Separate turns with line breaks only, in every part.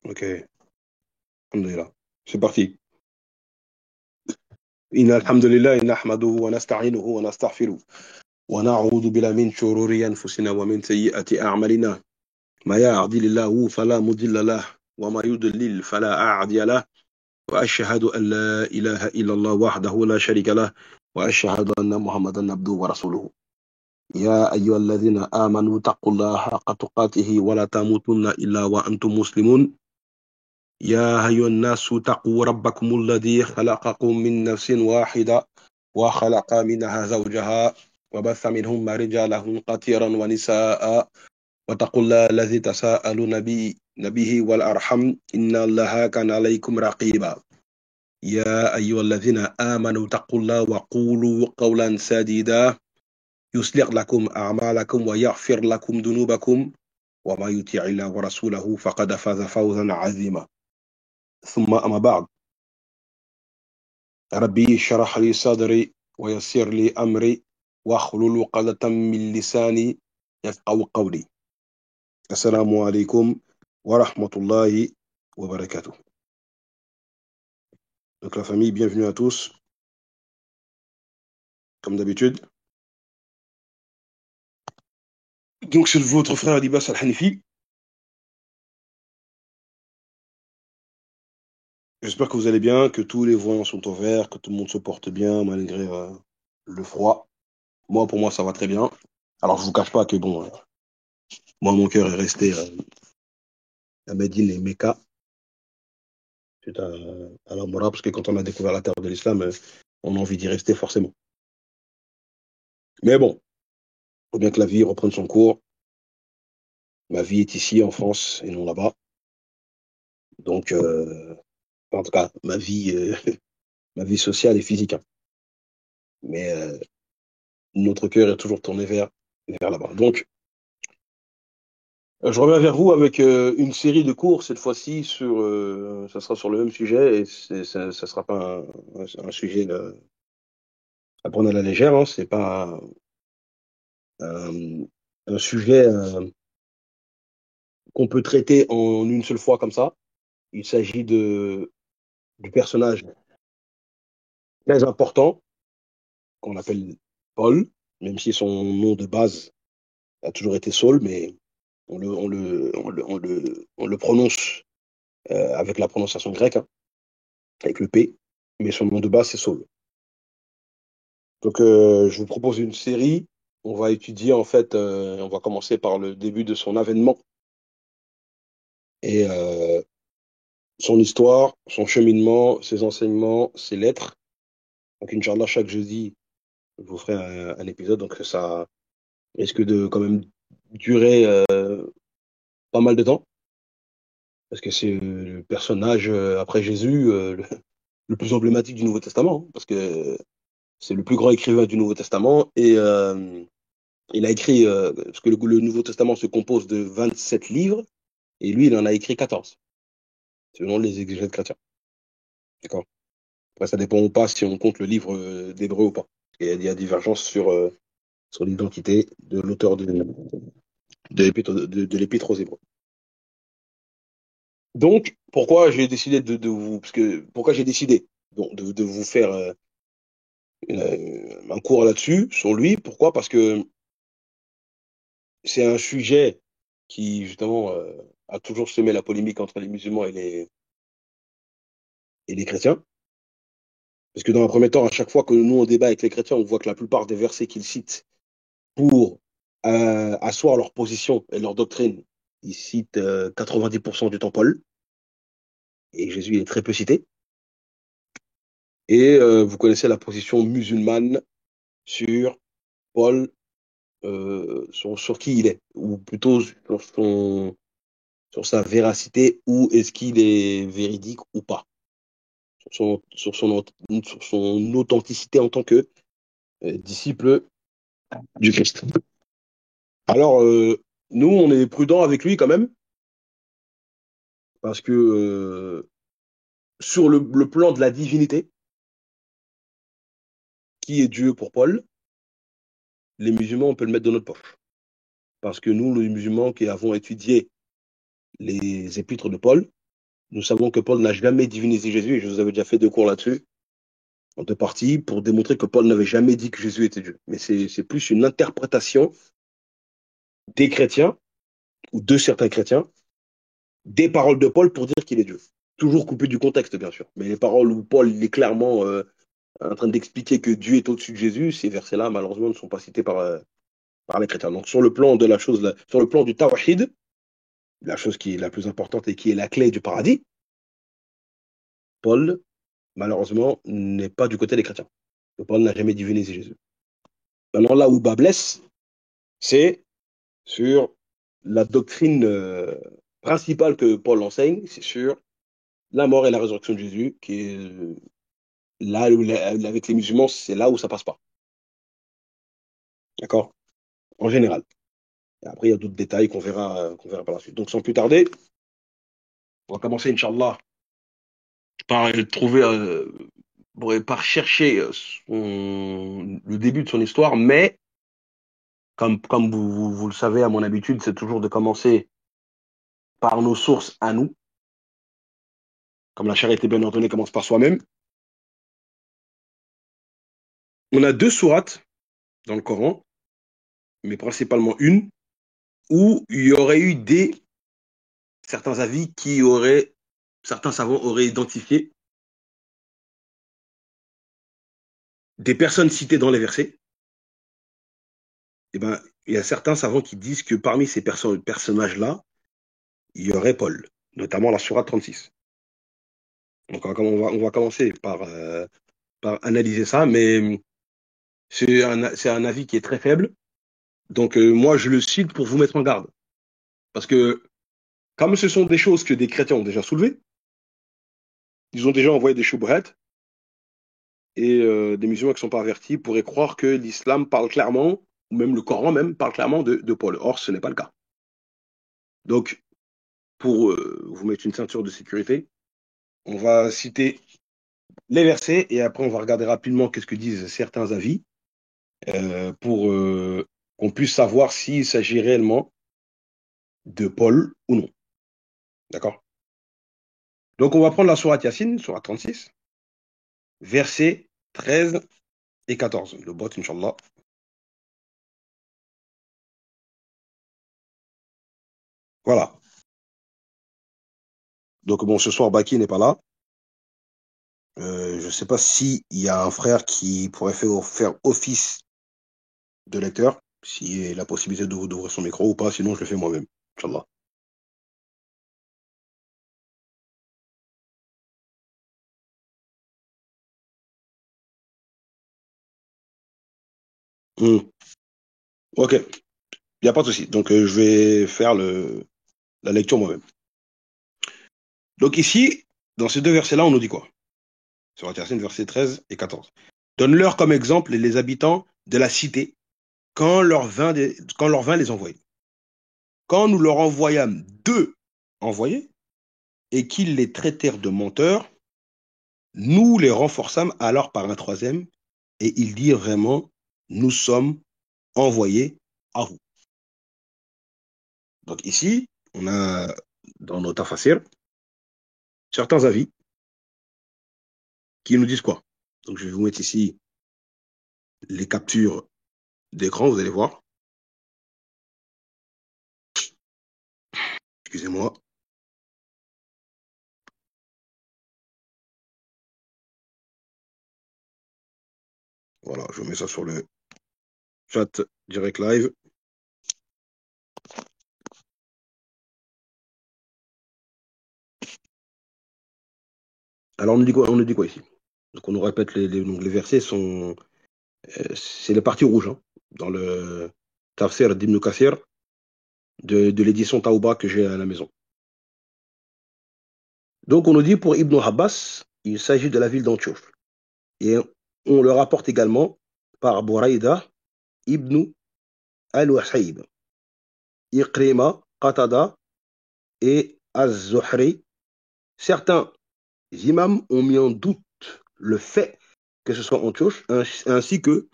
Ok, alhamdulillah. C'est parti. إن الحمد لله نحمده ونستعينه ونستغفره ونعوذ بالله من شرور أنفسنا ومن سيئات أعمالنا ما يهدي الله فلا مضل له وما يضلل فلا هادي له وأشهد أن لا إله إلا الله وحده لا شريك له وأشهد أن محمدا عبده ورسوله يا أيها الذين آمنوا اتقوا الله حق تقاته ولا تموتن إلا وأنتم مسلمون يا أيها الناس اتقوا ربكم الذي خلقكم من نفس واحدة وخلق منها زوجها وبث منهما رجالا كثيرا ونساء واتقوا الله الذي تساءلون به والأرحم إن الله كان عليكم رقيبا يا أيها الذين آمنوا اتقوا الله وقولوا قولا سديدا يصلح لكم أعمالكم ويغفر لكم ذنوبكم وما يطيع الله ورسوله فقد فاز فوزا عظيما ثم أما بعد ربي اشرح لي صدري ويسر لي أمري واحلل عقدة من لساني يفقهوا قولي السلام عليكم ورحمة الله وبركاته. Donc la famille, bienvenue à tous, comme d'habitude. Donc c'est votre frère Adibas Al-Hanifi. J'espère que vous allez bien, que tous les voyants sont au vert, que tout le monde se porte bien malgré le froid. Moi, pour moi, ça va très bien. Alors je vous cache pas que bon, moi mon cœur est resté à Médine et Mecca suite à la Mora, parce que quand on a découvert la terre de l'islam, on a envie d'y rester forcément. Mais bon, il faut bien que la vie reprenne son cours. Ma vie est ici en France et non là-bas. Donc, en tout cas, ma vie sociale et physique, hein. Mais notre cœur est toujours tourné vers là-bas. Donc, je reviens vers vous avec une série de cours, cette fois-ci, ça sera sur le même sujet et ça sera pas un sujet à prendre à la légère, hein. C'est pas un, un sujet qu'on peut traiter en une seule fois comme ça. Il s'agit du personnage très important qu'on appelle Paul, même si son nom de base a toujours été Saul, mais on le prononce avec la prononciation grecque, hein, avec le P, mais son nom de base c'est Saul. Donc je vous propose une série. On va étudier en fait, on va commencer par le début de son avènement et son histoire, son cheminement, ses enseignements, ses lettres. Donc Inch'Allah, chaque jeudi, je vous ferai un épisode, donc ça risque de quand même durer pas mal de temps, parce que c'est le personnage après Jésus le plus emblématique du Nouveau Testament, hein, parce que c'est le plus grand écrivain du Nouveau Testament, et il a écrit, parce que le Nouveau Testament se compose de 27 livres, et lui, il en a écrit 14, selon les exégètes chrétiens. D'accord? Après, ça dépend ou pas si on compte le livre d'Hébreu ou pas. Il y a divergence sur l'identité de l'auteur de l'épître aux Hébreux. Donc, pourquoi j'ai décidé pourquoi j'ai décidé donc, de vous faire un cours là-dessus, sur lui. Pourquoi? Parce que c'est un sujet qui, justement, a toujours semé la polémique entre les musulmans et les chrétiens. Parce que dans un premier temps, à chaque fois que nous on débat avec les chrétiens, on voit que la plupart des versets qu'ils citent pour asseoir leur position et leur doctrine, ils citent 90% du temps Paul, et Jésus est très peu cité. Et vous connaissez la position musulmane sur Paul, sur qui il est, ou plutôt sur sa véracité, ou est-ce qu'il est véridique ou pas, sur son authenticité en tant que disciple du Christ. Alors, nous, on est prudent avec lui quand même, parce que sur le plan de la divinité, qui est Dieu pour Paul, les musulmans, on peut le mettre dans notre poche. Parce que nous, les musulmans qui avons étudié les épîtres de Paul, Nous savons que Paul n'a jamais divinisé Jésus, et je vous avais déjà fait 2 cours là-dessus, en 2 parties, pour démontrer que Paul n'avait jamais dit que Jésus était Dieu. Mais c'est plus une interprétation des chrétiens, ou de certains chrétiens, des paroles de Paul pour dire qu'il est Dieu. Toujours coupé du contexte, bien sûr. Mais les paroles où Paul il est clairement en train d'expliquer que Dieu est au-dessus de Jésus, ces versets-là, malheureusement, ne sont pas cités par les chrétiens. Donc, sur le plan de la chose, sur le plan du tawhid, la chose qui est la plus importante et qui est la clé du paradis, Paul, malheureusement, n'est pas du côté des chrétiens. Paul n'a jamais divinisé Jésus. Maintenant, là où bas blesse, c'est sur la doctrine principale que Paul enseigne, c'est sur la mort et la résurrection de Jésus, qui est là où, avec les musulmans, c'est là où ça passe pas. D'accord? En général. Et après, il y a d'autres détails qu'on verra par la suite. Donc, sans plus tarder, on va commencer, Inch'Allah, par trouver, par chercher le début de son histoire, mais comme vous le savez, à mon habitude, c'est toujours de commencer par nos sources à nous. Comme la charité bien ordonnée commence par soi-même. On a 2 sourates dans le Coran, mais principalement une, où il y aurait eu certains avis certains savants auraient identifié des personnes citées dans les versets. Eh ben, il y a certains savants qui disent que parmi ces personnages-là, il y aurait Paul, notamment la sourate 36. Donc on va commencer par analyser ça, mais c'est un avis qui est très faible. Donc moi, je le cite pour vous mettre en garde. Parce que comme ce sont des choses que des chrétiens ont déjà soulevées, ils ont déjà envoyé des choubrettes, et des musulmans qui ne sont pas avertis pourraient croire que l'islam parle clairement, ou même le Coran même, parle clairement de Paul. Or, ce n'est pas le cas. Donc, pour vous mettre une ceinture de sécurité, on va citer les versets et après on va regarder rapidement qu'est-ce que disent certains avis pour qu'on puisse savoir s'il s'agit réellement de Paul ou non. D'accord? Donc, on va prendre la sourate Yassine, sourate 36, versets 13 et 14. Le bot, Inch'Allah. Voilà. Donc, bon, ce soir, Baki n'est pas là. Je ne sais pas s'il y a un frère qui pourrait faire office de lecteur, s'il y a la possibilité d'ouvrir son micro ou pas, sinon je le fais moi-même. Inch'Allah. Hmm. Ok, il n'y a pas de souci. Donc, je vais faire la lecture moi-même. Donc, ici, dans ces 2 versets-là, on nous dit quoi? Sur la Yassine, versets 13 et 14. Donne-leur comme exemple les habitants de la cité quand leur vint les envoyer. Quand nous leur envoyâmes 2 envoyés et qu'ils les traitèrent de menteurs, nous les renforçâmes alors par un troisième et ils dirent vraiment, nous sommes envoyés à vous. Donc ici, on a dans nos tafasirs certains avis qui nous disent quoi? Donc je vais vous mettre ici les captures d'écran, vous allez voir. Excusez-moi. Voilà, je mets ça sur le chat direct live. Alors on nous dit quoi ici? Donc on nous répète donc les versets sont c'est les parties rouges hein, dans le tafsir d'Ibn Kathir de l'édition Taouba que j'ai à la maison. Donc on nous dit pour Ibn Abbas, il s'agit de la ville d'Antioche. Et on le rapporte également par Bouraïda ibn al-Wahayb, Iqrima, Qatada et Az-Zuhri. Certains imams ont mis en doute le fait que ce soit Antioche, ainsi que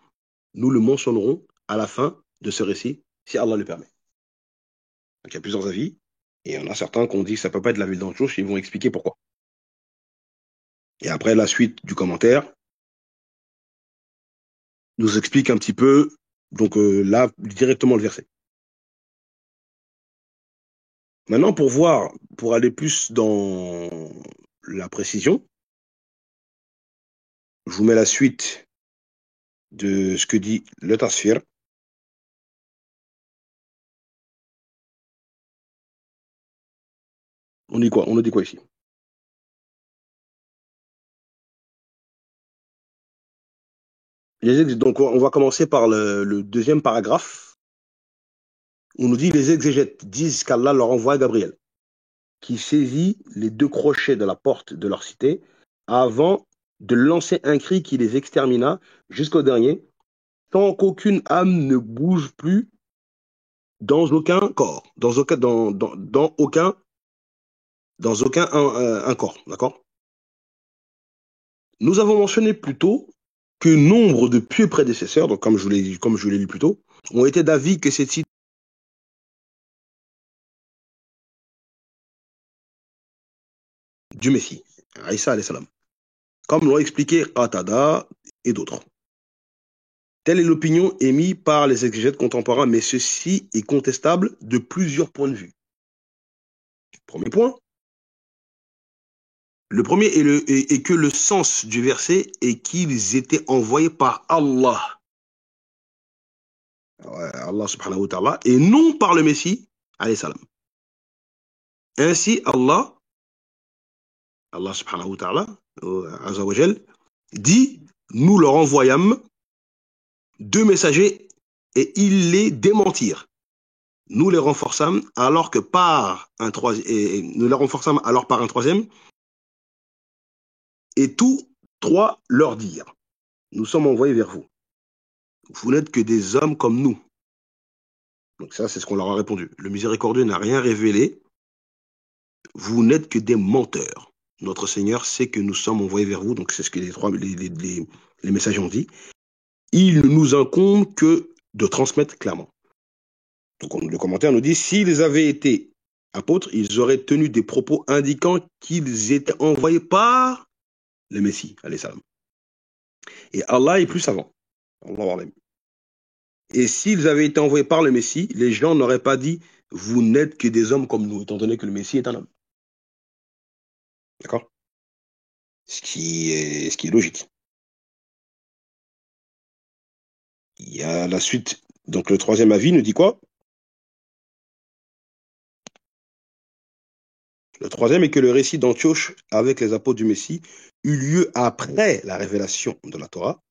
nous le mentionnerons à la fin de ce récit, si Allah le permet. Donc il y a plusieurs avis. Et il y en a certains qui ont dit que ça ne peut pas être la ville d'Antioche, ils vont expliquer pourquoi. Et après, la suite du commentaire nous explique un petit peu, donc là, directement le verset. Maintenant, pour voir, pour aller plus dans la précision, je vous mets la suite de ce que dit le Tasfir. On dit quoi? On nous dit quoi ici? Donc, on va commencer par le deuxième paragraphe. On nous dit les exégètes disent qu'Allah leur envoie Gabriel, qui saisit les deux crochets de la porte de leur cité avant de lancer un cri qui les extermina jusqu'au dernier, tant qu'aucune âme ne bouge plus dans aucun corps, dans aucun un corps, d'accord? Nous avons mentionné plus tôt que nombre de pieux prédécesseurs, donc comme je vous l'ai lu plus tôt, ont été d'avis que cette cité du Messie, Aïssa alayhi salam, comme l'ont expliqué Qatada et d'autres. Telle est l'opinion émise par les exégètes contemporains, mais ceci est contestable de plusieurs points de vue. Premier point, le premier est que le sens du verset est qu'ils étaient envoyés par Allah, Allah subhanahu wa ta'ala, et non par le Messie, alayhi salam. Ainsi, Allah subhanahu wa ta'ala, azza wa jal, dit, nous leur envoyâmes deux messagers et ils les démentirent. Nous les renforçâmes alors que par un troisième, nous les renforçâmes alors par un troisième, et tous trois leur dirent, nous sommes envoyés vers vous. Vous n'êtes que des hommes comme nous. Donc ça, c'est ce qu'on leur a répondu. Le miséricordieux n'a rien révélé. Vous n'êtes que des menteurs. Notre Seigneur sait que nous sommes envoyés vers vous. Donc c'est ce que les messagers ont dit. Il ne nous incombe que de transmettre clairement. Donc le commentaire nous dit, s'ils avaient été apôtres, ils auraient tenu des propos indiquant qu'ils étaient envoyés par le Messie, alayhi salam. Et Allah est plus savant. Et s'ils avaient été envoyés par le Messie, les gens n'auraient pas dit, vous n'êtes que des hommes comme nous, étant donné que le Messie est un homme. D'accord? Ce qui est logique. Il y a la suite. Donc le troisième avis nous dit quoi? Le troisième est que le récit d'Antioche avec les apôtres du Messie eut lieu après la révélation de la Torah.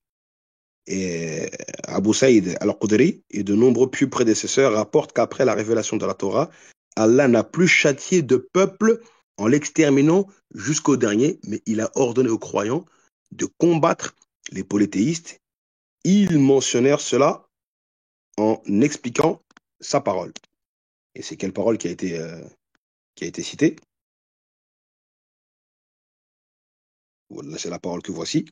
Et Abu Saïd al-Qudri et de nombreux pieux prédécesseurs rapportent qu'après la révélation de la Torah, Allah n'a plus châtié de peuple en l'exterminant jusqu'au dernier, mais il a ordonné aux croyants de combattre les polythéistes. Ils mentionnèrent cela en expliquant sa parole. Et c'est quelle parole qui a été citée? Voilà, c'est la parole que voici.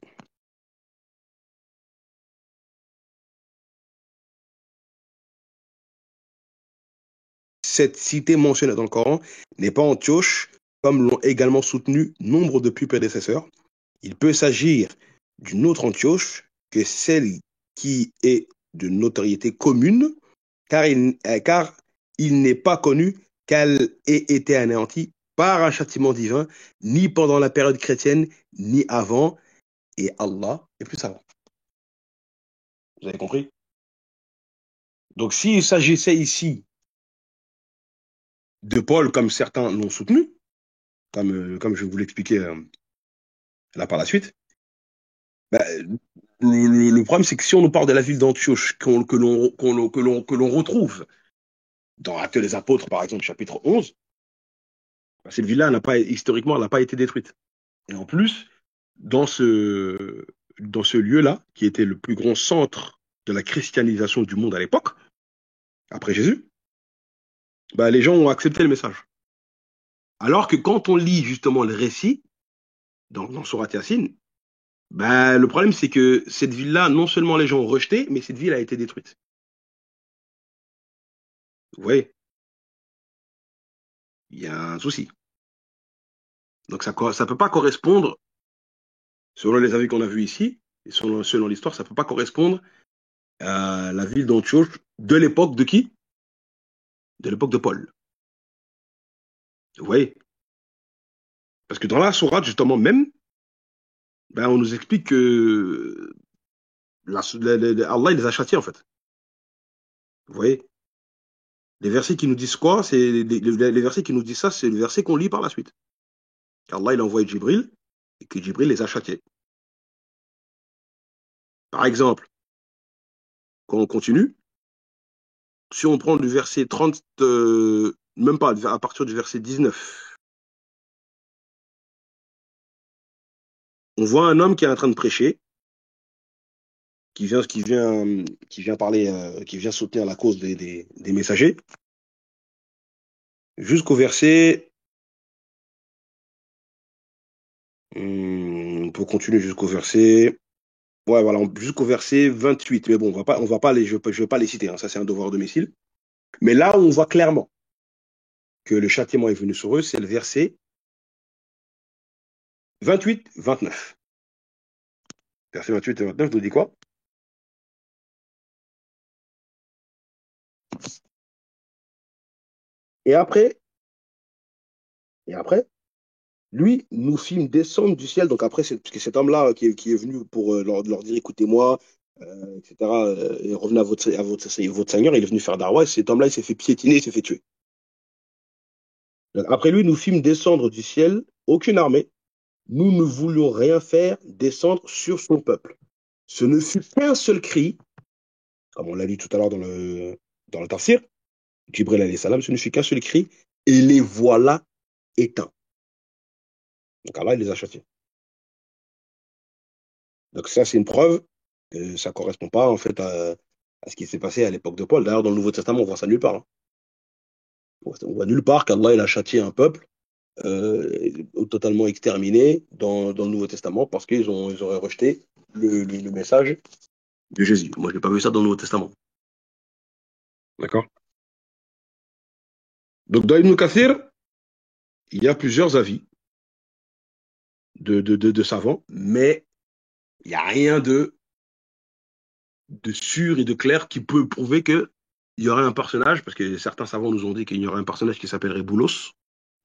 Cette cité mentionnée dans le Coran n'est pas Antioche, comme l'ont également soutenu nombre de plus prédécesseurs. Il peut s'agir d'une autre Antioche que celle qui est de notoriété commune, car il n'est pas connu qu'elle ait été anéantie par un châtiment divin, ni pendant la période chrétienne, ni avant, et Allah est plus savant. Vous avez compris? Donc s'il s'agissait ici de Paul, comme certains l'ont soutenu, comme je vous l'expliquais là par la suite, bah, le problème, c'est que si on nous parle de la ville d'Antioche, que l'on retrouve dans Actes des Apôtres, par exemple, chapitre 11, bah, cette ville-là, historiquement, elle n'a pas été détruite. Et en plus, dans ce lieu-là, qui était le plus grand centre de la christianisation du monde à l'époque, après Jésus, bah, les gens ont accepté le message. Alors que quand on lit justement le récit, dans Sourate Yassine, bah, le problème, c'est que cette ville-là, non seulement les gens ont rejeté, mais cette ville a été détruite. Vous voyez? il y a un souci. Donc ça ne peut pas correspondre, selon les avis qu'on a vus ici, et selon l'histoire, ça ne peut pas correspondre à la ville d'Antioche de l'époque de qui? De l'époque de Paul. Vous voyez? Parce que dans la sourate, justement, même, ben, on nous explique que Allah, il les a châtiés, en fait. Vous voyez? Les versets qui nous disent quoi? C'est les versets qui nous disent ça, c'est le verset qu'on lit par la suite. Allah, il a envoyé Jibril et que Jibril les a châtiés. Par exemple, quand on continue, si on prend du verset 30, même pas, à partir du verset 19, on voit un homme qui est en train de prêcher, qui vient parler, qui vient soutenir la cause des messagers, jusqu'au verset, on peut continuer jusqu'au verset, ouais, voilà, jusqu'au verset 28. Mais bon, on va pas je vais pas les citer, hein, ça c'est un devoir de domicile. Mais là, on voit clairement que le châtiment est venu sur eux, c'est le verset 28-29. Verset 28 et 29 nous dit quoi? Et après, et après, lui nous fit descendre du ciel. Donc après, parce que cet homme-là qui est venu pour leur dire, écoutez-moi, etc., et revenez à votre Seigneur, il est venu faire darwa, et cet homme-là, il s'est fait piétiner, il s'est fait tuer. Donc, après lui, nous fîmes descendre du ciel aucune armée. Nous ne voulions rien faire descendre sur son peuple. Ce ne fut qu'un seul cri, comme on l'a lu tout à l'heure dans le tafsir, Jibril alayhi salam, ce ne fut qu'un seul cri, et les voilà éteints. Donc Allah, il les a châtiés. Donc ça, c'est une preuve que ça ne correspond pas en fait à ce qui s'est passé à l'époque de Paul. D'ailleurs, dans le Nouveau Testament, on voit ça nulle part, hein. On voit nulle part qu'Allah il a châtié un peuple totalement exterminé dans le Nouveau Testament parce qu'ils auraient rejeté le message de Jésus. Moi, je n'ai pas vu ça dans le Nouveau Testament. D'accord? Donc, dans Ibn Kathir, il y a plusieurs avis de savants, mais il n'y a rien de sûr et de clair qui peut prouver qu'il y aurait un personnage, parce que certains savants nous ont dit qu'il y aurait un personnage qui s'appellerait Boulos,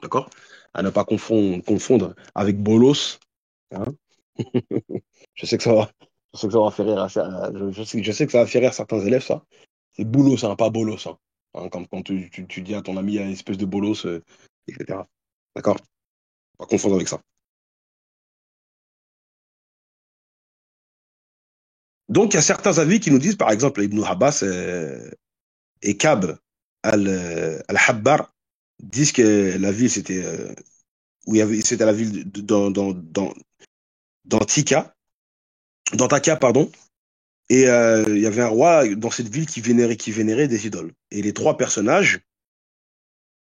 d'accord? À ne pas confondre avec Bolos, hein. Je sais que ça va, je sais que ça va faire rire, je sais que ça va faire rire certains élèves, ça. C'est Boulos, hein, pas Bolos, hein. Hein, comme quand tu dis à ton ami, il y a une espèce de bolos, etc. D'accord? Pas confondre avec ça. Donc, il y a certains avis qui nous disent, par exemple, Ibn Abbas et Kab al-Habbar disent que la ville, c'était la ville d'Antika, d'Antakya, pardon. Et il y avait un roi dans cette ville qui vénérait des idoles. Et les trois personnages,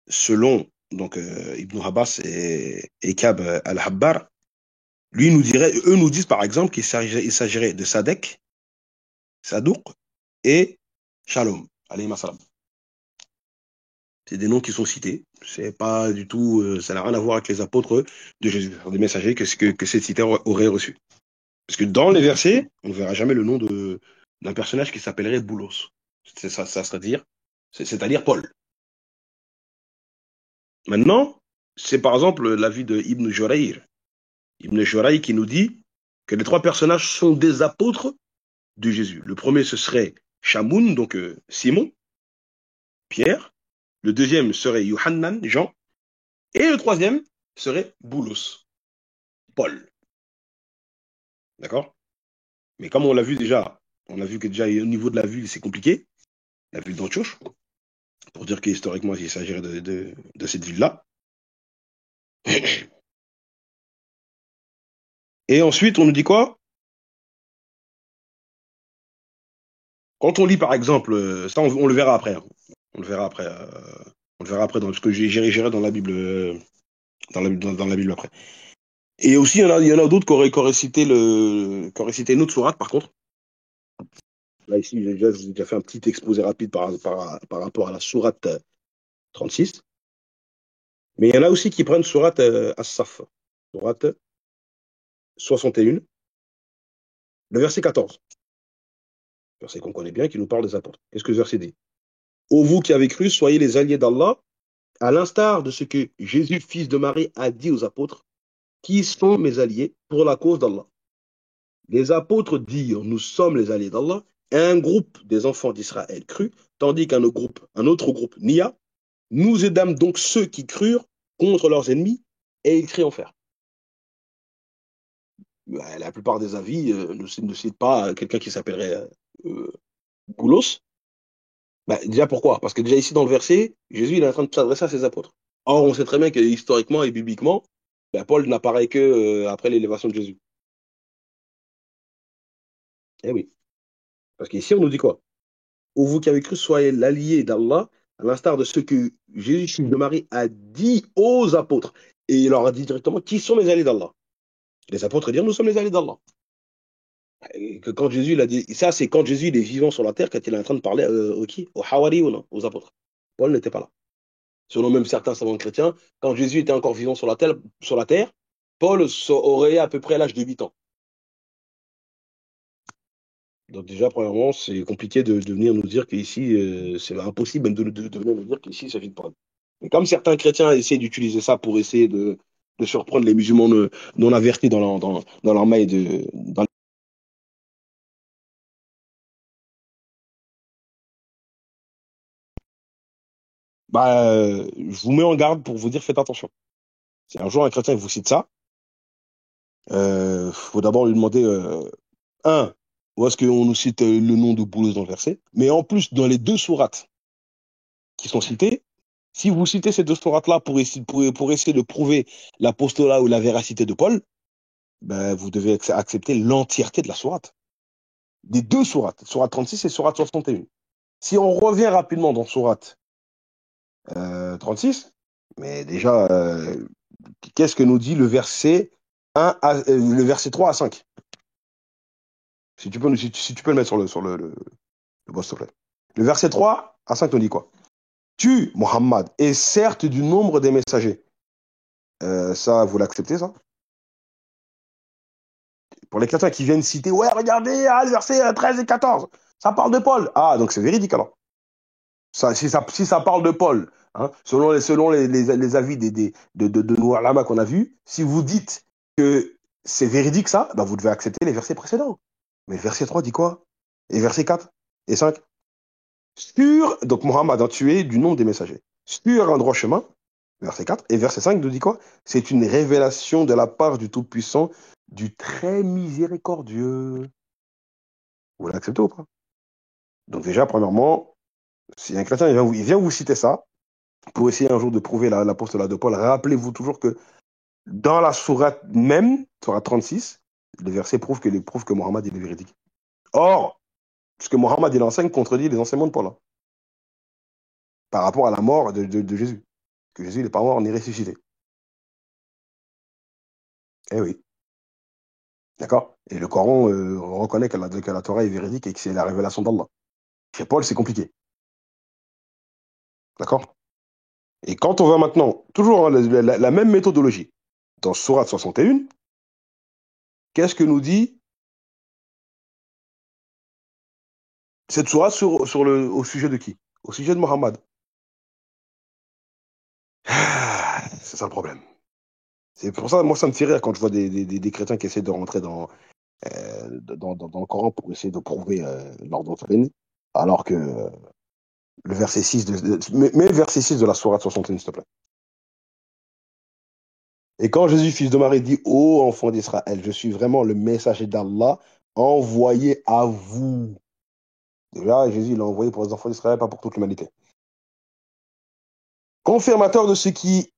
selon donc Ibn Abbas et Kab al-Habbar, eux nous disent par exemple qu'il s'agirait de Sadek, Sadouk et Shalom. Alayhi salam. C'est des noms qui sont cités. C'est pas du tout, ça n'a rien à voir avec les apôtres de Jésus, des messagers que ces cités auraient reçus. Parce que dans les versets, on ne verra jamais le nom d'un personnage qui s'appellerait Boulos. Ça c'est-à-dire Paul. Maintenant, c'est par exemple l'avis de Ibn Jurayr. Ibn Jurayr qui nous dit que les trois personnages sont des apôtres de Jésus. Le premier, ce serait Shamoun, donc Simon, Pierre. Le deuxième serait Yohannan, Jean. Et le troisième serait Boulos, Paul. D'accord? Mais comme on l'a vu déjà, on a vu que déjà au niveau de la ville, c'est compliqué, la ville d'Antioche, pour dire qu'historiquement, il s'agirait de cette ville-là. Et ensuite, on nous dit quoi? Quand on lit, par exemple, ça, on le verra après, hein. On le verra après. On le verra après, parce que j'irai dans la Bible, dans la Bible après. Et aussi, il y en a d'autres qui auraient cité une autre sourate, par contre. Là, ici, j'ai déjà fait un petit exposé rapide par rapport à la sourate 36. Mais il y en a aussi qui prennent sourate As-Saff, sourate 61, le verset 14. Verset qu'on connaît bien, qui nous parle des apôtres. Qu'est-ce que le verset dit? Ô vous qui avez cru, soyez les alliés d'Allah, à l'instar de ce que Jésus, fils de Marie, a dit aux apôtres, qui sont mes alliés pour la cause d'Allah. Les apôtres dirent, nous sommes les alliés d'Allah, et un groupe des enfants d'Israël crut, tandis un autre groupe nia. Nous aidâmes donc ceux qui crurent contre leurs ennemis, et ils crient en fer. La plupart des avis ne citent pas quelqu'un qui s'appellerait Goulos. Déjà pourquoi? Parce que déjà ici dans le verset, Jésus il est en train de s'adresser à ses apôtres. Or, on sait très bien que historiquement et bibliquement, Paul n'apparaît que après l'élévation de Jésus. Eh oui. Parce qu'ici, on nous dit quoi? Ô vous qui avez cru, soyez l'allié d'Allah, à l'instar de ce que Jésus, fils de Marie, a dit aux apôtres. Et il leur a dit directement, qui sont les alliés d'Allah? Les apôtres disent, nous sommes les alliés d'Allah. Et que quand Jésus il a dit, ça c'est quand Jésus il est vivant sur la terre, quand il est en train de parler aux Hawari ou non, aux apôtres. Paul n'était pas là. Selon même certains savants chrétiens, quand Jésus était encore vivant sur la terre, Paul aurait à peu près l'âge de 8 ans. Donc déjà, premièrement, c'est compliqué de venir nous dire qu'ici, c'est impossible même de venir nous dire qu'ici, il s'agit de Paul. Et comme certains chrétiens essaient d'utiliser ça pour essayer de surprendre les musulmans non avertis dans leur maille je vous mets en garde pour vous dire, faites attention. Si un jour un chrétien vous cite ça, faut d'abord lui demander, où est-ce qu'on nous cite le nom de Boulos dans le verset, mais en plus, dans les deux sourates qui sont citées, si vous citez ces deux sourates-là pour essayer de prouver l'apostolat ou la véracité de Paul, vous devez accepter l'entièreté de la sourate. Des deux sourates, sourate 36 et sourate 61. Si on revient rapidement dans sourate 36, mais déjà, qu'est-ce que nous dit le verset 3 à 5? Si tu peux le mettre le boss, s'il te plaît. Le verset 3 à 5 nous dit quoi? Tu, Mohammed, es certes du nombre des messagers. Ça, vous l'acceptez, ça? Pour les chrétiens qui viennent citer, ouais, regardez, le verset 13 et 14, ça parle de Paul. Ah, donc c'est véridique alors. Si ça parle de Paul, hein, selon les avis de nos ulama qu'on a vus, si vous dites que c'est véridique ça, vous devez accepter les versets précédents. Mais le verset 3 dit quoi? Et verset 4 et 5? Donc Mohammed a tué du nombre des messagers. Sur un droit chemin, verset 4, et verset 5 nous dit quoi? C'est une révélation de la part du Tout-Puissant, du très miséricordieux. Vous l'acceptez ou pas? Donc déjà, premièrement, si un chrétien il vient vous citer ça, pour essayer un jour de prouver l'apostolat de Paul, rappelez-vous toujours que dans la sourate même, sourate 36, le verset prouve que Mohammed est véridique. Or, ce que Mohammed il enseigne contredit les enseignements de Paul, hein, par rapport à la mort de Jésus. Que Jésus n'est pas mort ni ressuscité. Eh oui. D'accord? Et le Coran reconnaît que la Torah est véridique et que c'est la révélation d'Allah. Chez Paul, c'est compliqué. D'accord? Et quand on va maintenant, toujours hein, la même méthodologie, dans Sourate 61, qu'est-ce que nous dit cette sourate au sujet de qui? Au sujet de Mohammed. C'est ça le problème. C'est pour ça, moi, ça me fait rire quand je vois des chrétiens qui essaient de rentrer dans le Coran pour essayer de prouver leur doctrine, alors que le verset 6 mais le verset 6 de la sourate 61, s'il te plaît. Et quand Jésus, fils de Marie, dit, ô enfant d'Israël, je suis vraiment le messager d'Allah envoyé à vous. Déjà, Jésus l'a envoyé pour les enfants d'Israël, pas pour toute l'humanité. Confirmateur de ce qui,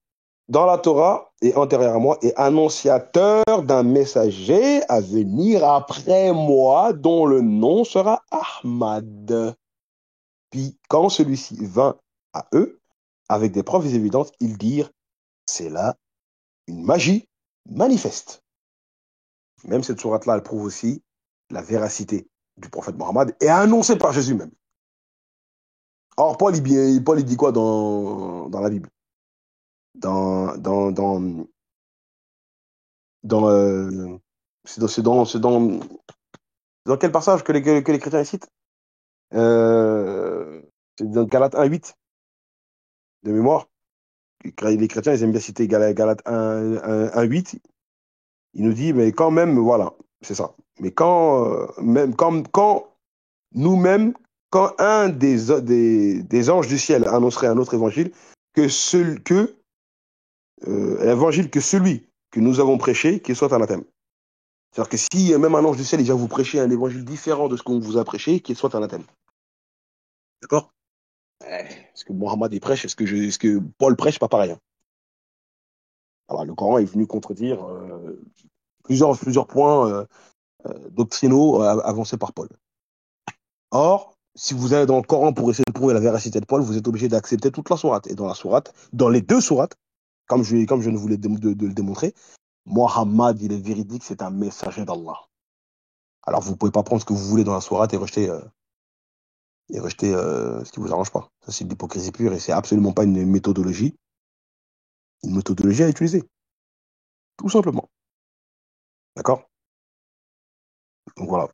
dans la Torah, est antérieur à moi, et annonciateur d'un messager à venir après moi, dont le nom sera Ahmad. Puis, quand celui-ci vint à eux, avec des preuves évidentes, ils dirent, c'est là une magie manifeste. Même cette sourate-là, elle prouve aussi la véracité du prophète Mohammed et annoncée par Jésus même. Or, Paul, il dit quoi dans la Bible? dans, dans, dans, dans, c'est dans quel passage que les chrétiens citent? Euh, c'est dans Galates 1,8 de mémoire. Les chrétiens, ils aiment bien citer Galates 1,8. Il nous dit, mais quand même, voilà, c'est ça. Mais quand nous-mêmes, quand un des anges du ciel annoncerait un autre évangile, l'évangile que celui que nous avons prêché, qu'il soit anathème. C'est-à-dire que si même un ange du ciel, il vient vous prêcher un évangile différent de ce qu'on vous a prêché, qu'il soit anathème. D'accord? Est-ce que Mohammed il prêche? Est-ce que Paul prêche? Pas pareil, hein. Alors, le Coran est venu contredire plusieurs points doctrinaux avancés par Paul. Or, si vous allez dans le Coran pour essayer de prouver la véracité de Paul, vous êtes obligé d'accepter toute la sourate. Et dans la sourate, dans les deux sourates, comme je ne voulais de le démontrer, Mohammed, il est véridique, c'est un messager d'Allah. Alors, vous ne pouvez pas prendre ce que vous voulez dans la sourate et rejeter ce qui ne vous arrange pas. Ça, c'est de l'hypocrisie pure et c'est absolument pas une méthodologie à utiliser. Tout simplement. D'accord? Donc, voilà.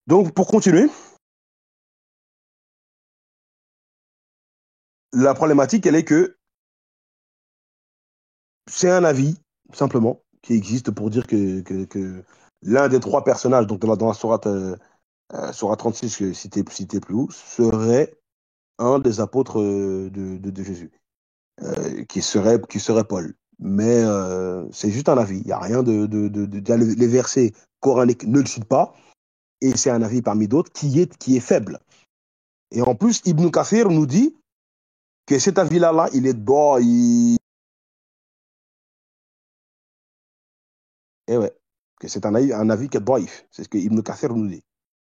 Donc, pour continuer, la problématique, elle est que c'est un avis, simplement, qui existe pour dire que l'un des trois personnages, donc dans la sourate 36, cité plus haut, serait un des apôtres de Jésus, qui serait Paul. Mais c'est juste un avis. Il n'y a rien les versets coraniques ne le citent pas, et c'est un avis parmi d'autres qui est faible. Et en plus, Ibn Kathir nous dit que cet avis-là, il est droit. Eh ouais, que c'est un avis qui est doif. C'est ce que Ibn Kathir nous dit.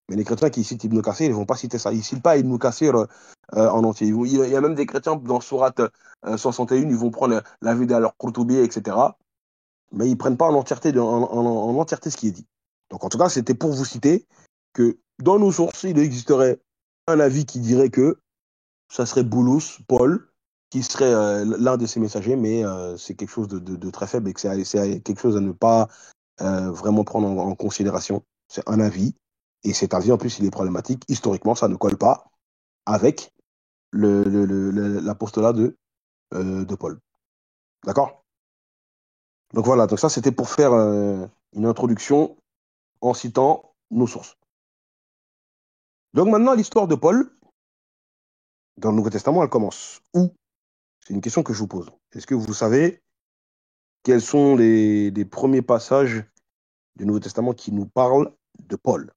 Mais les chrétiens qui citent Ibn Kathir, ils ne vont pas citer ça. Ils ne citent pas Ibn Kathir en entier. Il y a même des chrétiens dans Sourate 61, ils vont prendre l'avis d'Al-Qurtubi, etc. Mais ils ne prennent pas en entièreté ce qui est dit. Donc en tout cas, c'était pour vous citer que dans nos sources, il existerait un avis qui dirait que ça serait Boulous, Paul, qui serait l'un de ces messagers, mais c'est quelque chose de très faible et que c'est quelque chose à ne pas vraiment prendre en considération. C'est un avis. Et cet avis, en plus, il est problématique. Historiquement, ça ne colle pas avec l'apostolat de Paul. D'accord? Donc voilà, donc ça, c'était pour faire une introduction en citant nos sources. Donc maintenant, l'histoire de Paul, dans le Nouveau Testament, elle commence où? C'est une question que je vous pose. Est-ce que vous savez quels sont les premiers passages du Nouveau Testament qui nous parlent de Paul?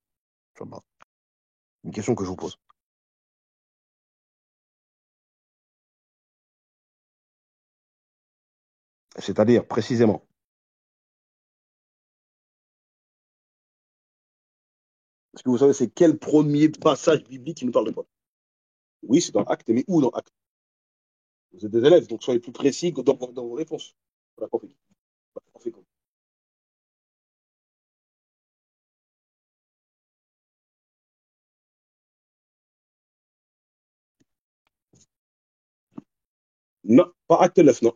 Une question que je vous pose. C'est-à-dire, précisément, est-ce que vous savez c'est quel premier passage biblique qui nous parle de Paul? Oui, c'est dans Actes, mais où dans Actes? Vous êtes des élèves, donc soyez plus précis dans vos réponses. Voilà, compris. On fait comme. Non, pas Acte 9, non.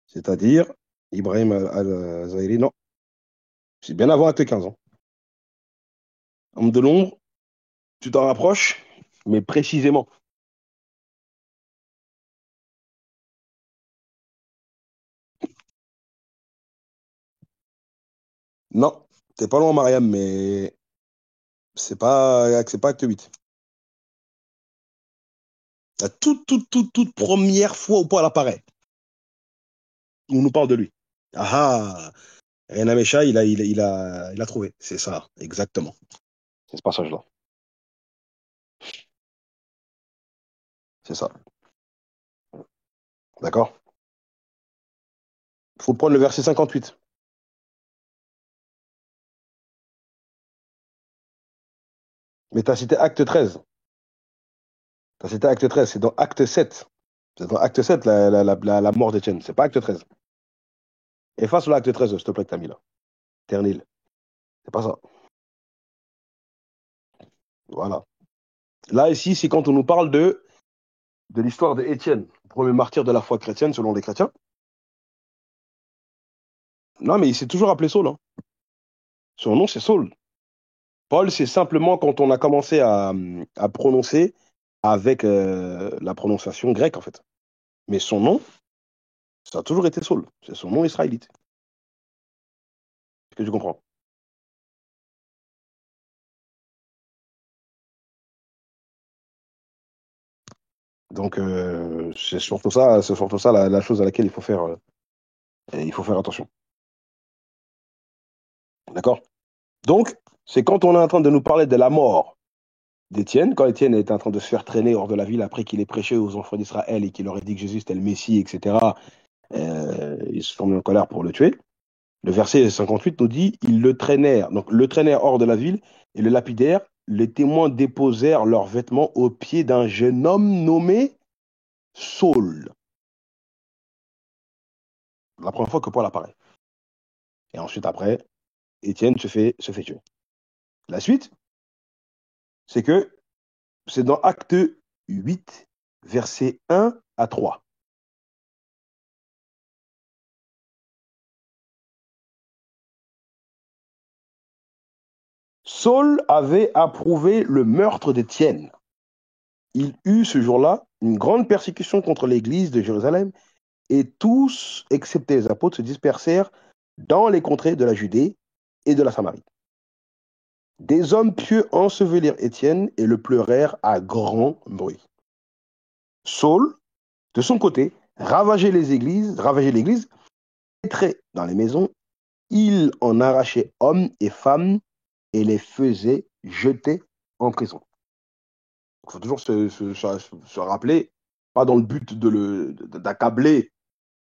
C'est-à-dire, Ibrahim al-Zahiri, non. C'est bien avant Acte 15 ans. Homme de l'ombre, tu t'en rapproches, mais précisément. Non, t'es pas loin, Mariam, mais c'est pas Acte 8. La toute première fois où Paul apparaît, on nous parle de lui. Ah ah, Reina Mecha, il a trouvé. C'est ça, exactement. C'est ce passage-là. C'est ça. D'accord? Il faut prendre le verset 58. Mais tu as cité Acte 13. Tu as cité Acte 13, c'est dans Acte 7. C'est dans acte 7, la mort d'Étienne. C'est pas acte 13. Efface l'acte 13, s'il te plaît, que t'as mis là. Ternil. C'est pas ça. Voilà. Là, ici, c'est quand on nous parle de l'histoire d'Étienne, premier martyr de la foi chrétienne selon les chrétiens. Non, mais il s'est toujours appelé Saul, hein. Son nom, c'est Saul. Paul, c'est simplement quand on a commencé à prononcer avec la prononciation grecque, en fait. Mais son nom, ça a toujours été Saul. C'est son nom israélite. Est-ce que tu comprends? Donc, c'est surtout ça la chose à laquelle il faut faire attention. D'accord? Donc, c'est quand on est en train de nous parler de la mort d'Étienne, quand Étienne est en train de se faire traîner hors de la ville après qu'il ait prêché aux enfants d'Israël et qu'il leur ait dit que Jésus était le Messie, etc., ils se sont mis en colère pour le tuer. Le verset 58 nous dit, ils le traînèrent, donc le traînèrent hors de la ville et le lapidèrent. Les témoins déposèrent leurs vêtements aux pieds d'un jeune homme nommé Saul. La première fois que Paul apparaît. Et ensuite, après, Étienne se fait tuer. La suite, c'est que c'est dans Acte 8, versets 1 à 3. Saul avait approuvé le meurtre d'Étienne. Il eut ce jour-là une grande persécution contre l'église de Jérusalem et tous, excepté les apôtres, se dispersèrent dans les contrées de la Judée et de la Samarie. Des hommes pieux ensevelirent Étienne et le pleurèrent à grand bruit. Saul, de son côté, ravageait l'église, entrait dans les maisons, il en arrachait hommes et femmes et les faisait jeter en prison. Il faut toujours se rappeler, pas dans le but d'accabler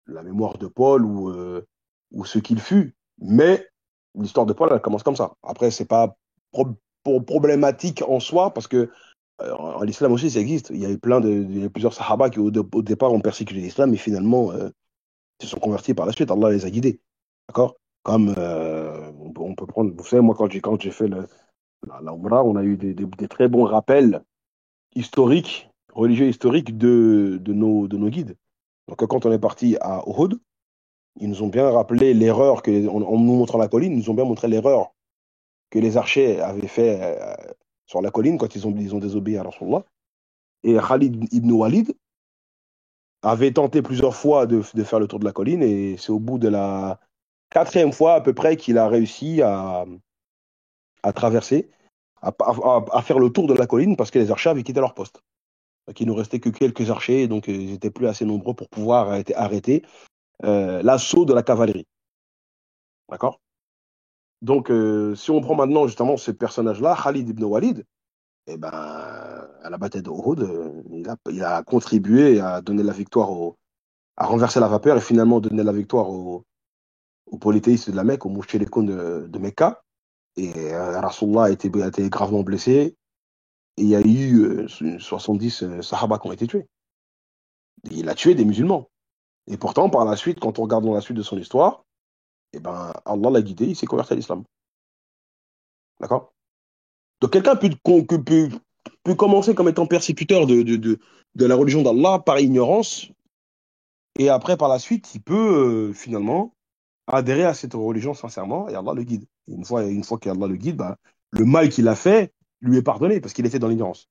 la mémoire de Paul ou ce qu'il fut, mais l'histoire de Paul, elle commence comme ça. Après, c'est pas problématique en soi, parce que en l'islam aussi, ça existe. Il y a plusieurs sahaba qui, au départ, ont persécuté l'islam, et finalement, se sont convertis par la suite. Allah les a guidés. D'accord? Comme on peut prendre, vous savez, moi, quand j'ai fait la Umrah, on a eu des très bons rappels historiques, religieux historiques de nos guides. Donc, quand on est parti à Uhud, ils nous ont bien rappelé l'erreur en nous montrant la colline, ils nous ont bien montré l'erreur que les archers avaient fait sur la colline quand ils ont désobéi à Rasulullah. Et Khalid ibn Walid avait tenté plusieurs fois de faire le tour de la colline et c'est au bout de la quatrième fois à peu près qu'il a réussi à traverser, à faire le tour de la colline parce que les archers avaient quitté leur poste. Donc, il ne nous restait que quelques archers, donc ils n'étaient plus assez nombreux pour pouvoir arrêter l'assaut de la cavalerie. D'accord? Donc, si on prend maintenant justement ce personnage-là, Khalid ibn Walid, eh ben, à la bataille de Uhud, il a contribué à donner la victoire à renverser la vapeur et finalement donner la victoire aux polythéistes de la Mecque, aux mouchérikoun de Mecca. Et Rasulullah a été gravement blessé. Et il y a eu 70 sahaba qui ont été tués. Il a tué des musulmans. Et pourtant, par la suite, quand on regarde dans la suite de son histoire, eh ben, Allah l'a guidé, il s'est converti à l'islam. D'accord? Donc quelqu'un peut commencer comme étant persécuteur de la religion d'Allah par ignorance, et après, par la suite, il peut finalement adhérer à cette religion sincèrement, et Allah le guide. Et une fois qu'Allah le guide, bah, le mal qu'il a fait lui est pardonné, parce qu'il était dans l'ignorance.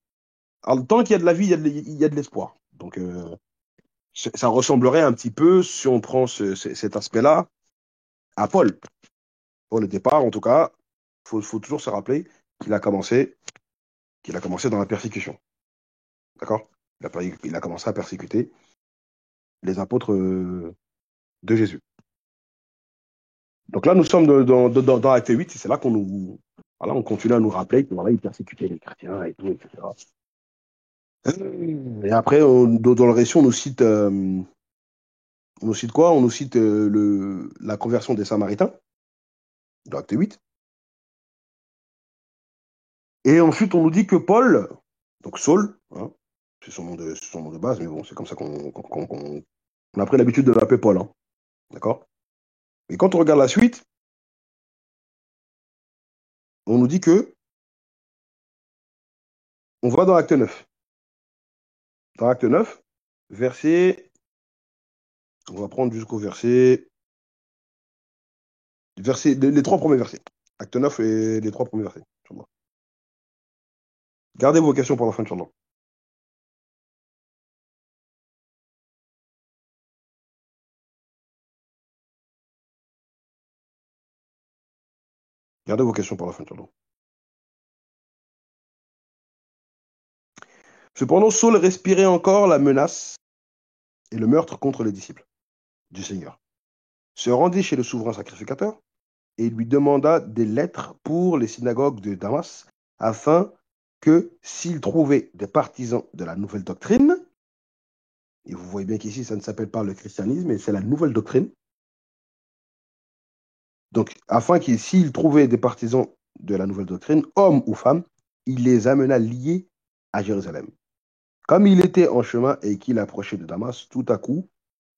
Alors, tant qu'il y a de la vie, il y a de l'espoir. Donc, ça ressemblerait un petit peu, si on prend cet aspect-là, à Paul. Pour le départ, en tout cas, faut toujours se rappeler qu'il a commencé, qu'il a commencé dans la persécution. D'accord? Il a commencé à persécuter les apôtres de Jésus. Donc là, nous sommes dans Acte 8, et c'est là voilà, on continue à nous rappeler que voilà, il persécutait les chrétiens et tout, etc. Et après, dans le récit, on nous cite quoi? On nous cite la conversion des Samaritains, dans Acte 8. Et ensuite, on nous dit que Paul, donc Saul, hein, c'est son nom de base, mais bon, c'est comme ça qu'on a pris l'habitude de l'appeler Paul. Hein. D'accord? Et quand on regarde la suite, on nous dit que on va dans Acte 9. Dans Acte 9, verset, on va prendre jusqu'au verset, les 3 premiers versets. Acte 9 et les 3 premiers versets. Gardez vos questions pour la fin de Inch'Allah. Gardez vos questions pour la fin de Inch'Allah. Cependant, Saul respirait encore la menace et le meurtre contre les disciples du Seigneur. Se rendit chez le souverain sacrificateur et lui demanda des lettres pour les synagogues de Damas, afin que, s'il trouvait des partisans de la nouvelle doctrine, et vous voyez bien qu'ici, ça ne s'appelle pas le christianisme, mais c'est la nouvelle doctrine. Donc, afin qu'il, s'il trouvait des partisans de la nouvelle doctrine, hommes ou femmes, il les amena liés à Jérusalem. Comme il était en chemin et qu'il approchait de Damas, tout à coup,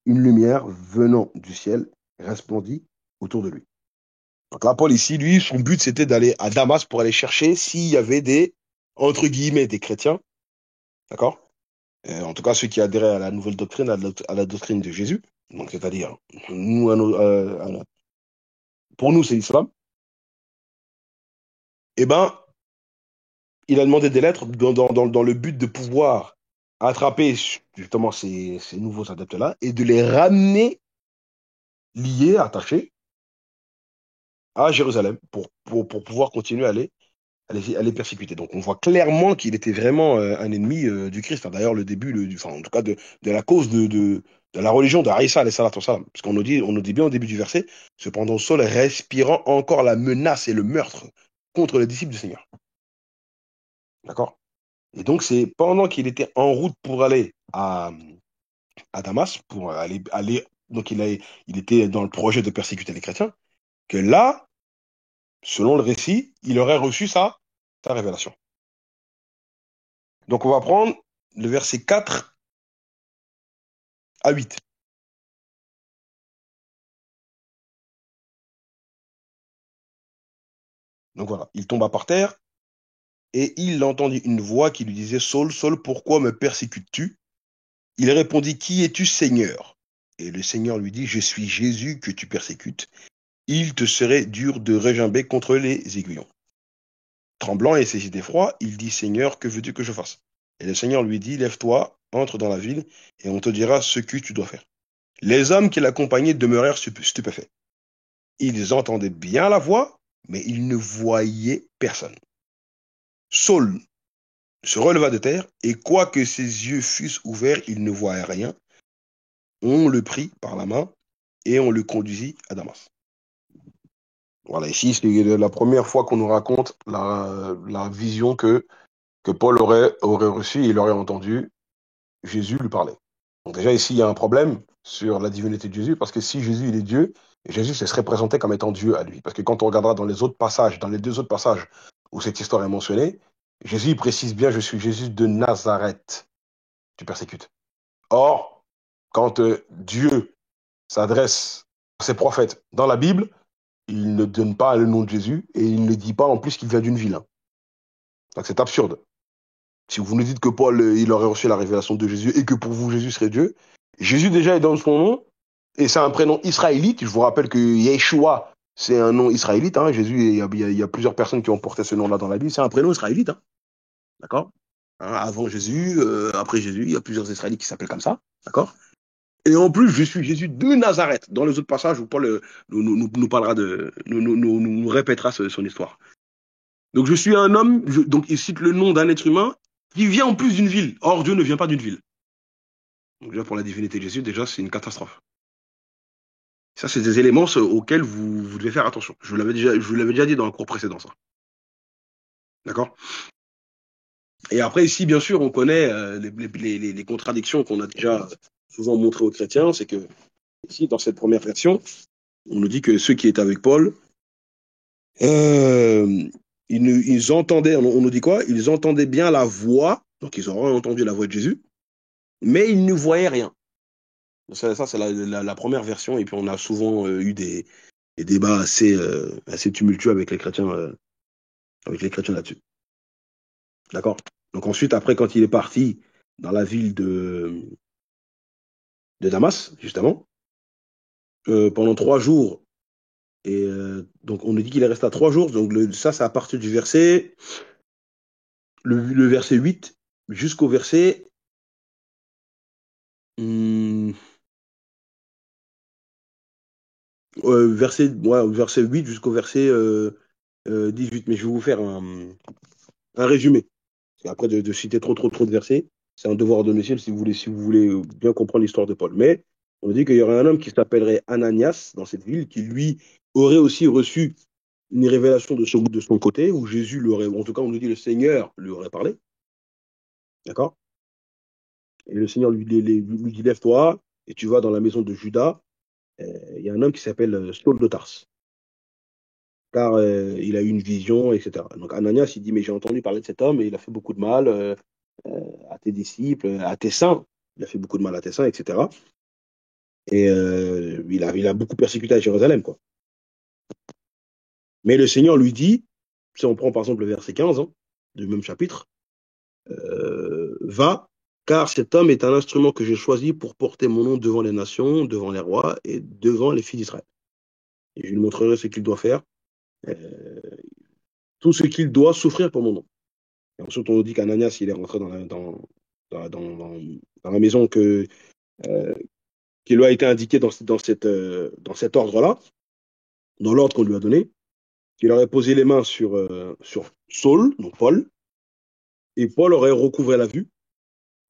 une lumière venant du ciel resplendit autour de lui. Donc là, Paul, ici, lui, son but, c'était d'aller à Damas pour aller chercher s'il y avait des, entre guillemets, des chrétiens, d'accord? En tout cas, ceux qui adhéraient à la nouvelle doctrine, à la doctrine de Jésus. Donc, c'est-à-dire, nous, pour nous, c'est l'islam. Eh ben, il a demandé des lettres dans le but de pouvoir attraper justement ces nouveaux adeptes-là et de les ramener liés, attachés à Jérusalem pour pouvoir continuer à les persécuter. Donc on voit clairement qu'il était vraiment un ennemi du Christ. Hein. D'ailleurs, le début, enfin, en tout cas de la cause de la religion d'Aïssa, alayhi salatu wassalam. Parce qu'on nous dit bien au début du verset, cependant Saul respirant encore la menace et le meurtre contre les disciples du Seigneur. D'accord? Et donc c'est pendant qu'il était en route pour aller à Damas, pour aller donc il était dans le projet de persécuter les chrétiens, que là, selon le récit, il aurait reçu sa révélation. Donc on va prendre le verset 4 à 8. Donc voilà, il tomba par terre et il entendit une voix qui lui disait, Saul, Saul, pourquoi me persécutes-tu? Il répondit, qui es-tu, Seigneur? Et le Seigneur lui dit, je suis Jésus que tu persécutes. Il te serait dur de regimber contre les aiguillons. Tremblant et saisi d'effroi, il dit, Seigneur, que veux-tu que je fasse? Et le Seigneur lui dit, lève-toi, entre dans la ville, et on te dira ce que tu dois faire. Les hommes qui l'accompagnaient demeurèrent stupéfaits. Ils entendaient bien la voix, mais ils ne voyaient personne. Saul se releva de terre, et quoique ses yeux fussent ouverts, il ne voyait rien. On le prit par la main, et on le conduisit à Damas. Voilà, ici, c'est la première fois qu'on nous raconte la vision que Paul aurait reçue, et il aurait entendu Jésus lui parler. Donc déjà, ici, il y a un problème sur la divinité de Jésus, parce que si Jésus, il est Dieu, Jésus se serait présenté comme étant Dieu à lui. Parce que quand on regardera dans les autres passages, dans les 2 autres passages où cette histoire est mentionnée, Jésus il précise bien, je suis Jésus de Nazareth, tu persécutes. Or, quand Dieu s'adresse à ses prophètes dans la Bible, il ne donne pas le nom de Jésus et il ne dit pas en plus qu'il vient d'une ville. Hein. Donc c'est absurde. Si vous nous dites que Paul, il aurait reçu la révélation de Jésus et que pour vous, Jésus serait Dieu, Jésus déjà est dans son nom et c'est un prénom israélite. Je vous rappelle que Yeshua, c'est un nom israélite. Hein. Jésus, il y a plusieurs personnes qui ont porté ce nom-là dans la Bible. C'est un prénom israélite. Hein. D'accord? Hein, avant Jésus, après Jésus, il y a plusieurs Israélites qui s'appellent comme ça. D'accord? Et en plus, je suis Jésus de Nazareth. Dans les autres passages où Paul nous parlera nous répétera son histoire. Donc je suis un homme, donc il cite le nom d'un être humain qui vient en plus d'une ville. Or, Dieu ne vient pas d'une ville. Donc déjà, pour la divinité de Jésus, déjà, c'est une catastrophe. Ça, c'est des éléments auxquels vous devez faire attention. Je vous l'avais déjà dit dans le cours précédent, ça. D'accord? Et après, ici, bien sûr, on connaît les contradictions qu'on a déjà souvent montrées aux chrétiens. C'est que, ici, dans cette première version, on nous dit que ceux qui étaient avec Paul, ils entendaient, on nous dit quoi? Ils entendaient bien la voix Donc, ils auraient entendu la voix de Jésus, mais ils ne voyaient rien. Ça c'est la première version. Et puis, on a souvent eu des débats assez tumultueux avec les chrétiens là-dessus. D'accord? Donc, ensuite, après, quand il est parti dans la ville de Damas, justement, pendant 3 jours, et donc on nous dit qu'il est resté à 3 jours. Donc, ça, c'est à partir du le verset 8 jusqu'au hum, verset 8 jusqu'au verset 18. Mais je vais vous faire un résumé. Après de citer trop de versets, c'est un devoir de domicile si vous voulez bien comprendre l'histoire de Paul. Mais on dit qu'il y aurait un homme qui s'appellerait Ananias dans cette ville, qui lui aurait aussi reçu une révélation de son côté, où Jésus lui aurait, en tout cas on nous dit le Seigneur lui aurait parlé, d'accord? Et le Seigneur lui dit, lève-toi, et tu vas dans la maison de Judas. Il y a un homme qui s'appelle Saul de Tarse, car il a eu une vision, etc. Donc Ananias, il dit, mais j'ai entendu parler de cet homme, et il a fait beaucoup de mal à tes disciples, à tes saints. Il a fait beaucoup de mal à tes saints, etc. Et il a beaucoup persécuté à Jérusalem, quoi. Mais le Seigneur lui dit, si on prend par exemple le verset 15 hein, du même chapitre, va, car cet homme est un instrument que j'ai choisi pour porter mon nom devant les nations, devant les rois et devant les fils d'Israël. Et je lui montrerai ce qu'il doit faire, euh, tout ce qu'il doit souffrir pour mon nom. Et ensuite, on nous dit qu'Ananias, il est rentré dans la maison euh, qui lui a été indiquée dans cet ordre-là, dans l'ordre qu'on lui a donné, qu'il aurait posé les mains sur Saul, donc Paul, et Paul aurait recouvré la vue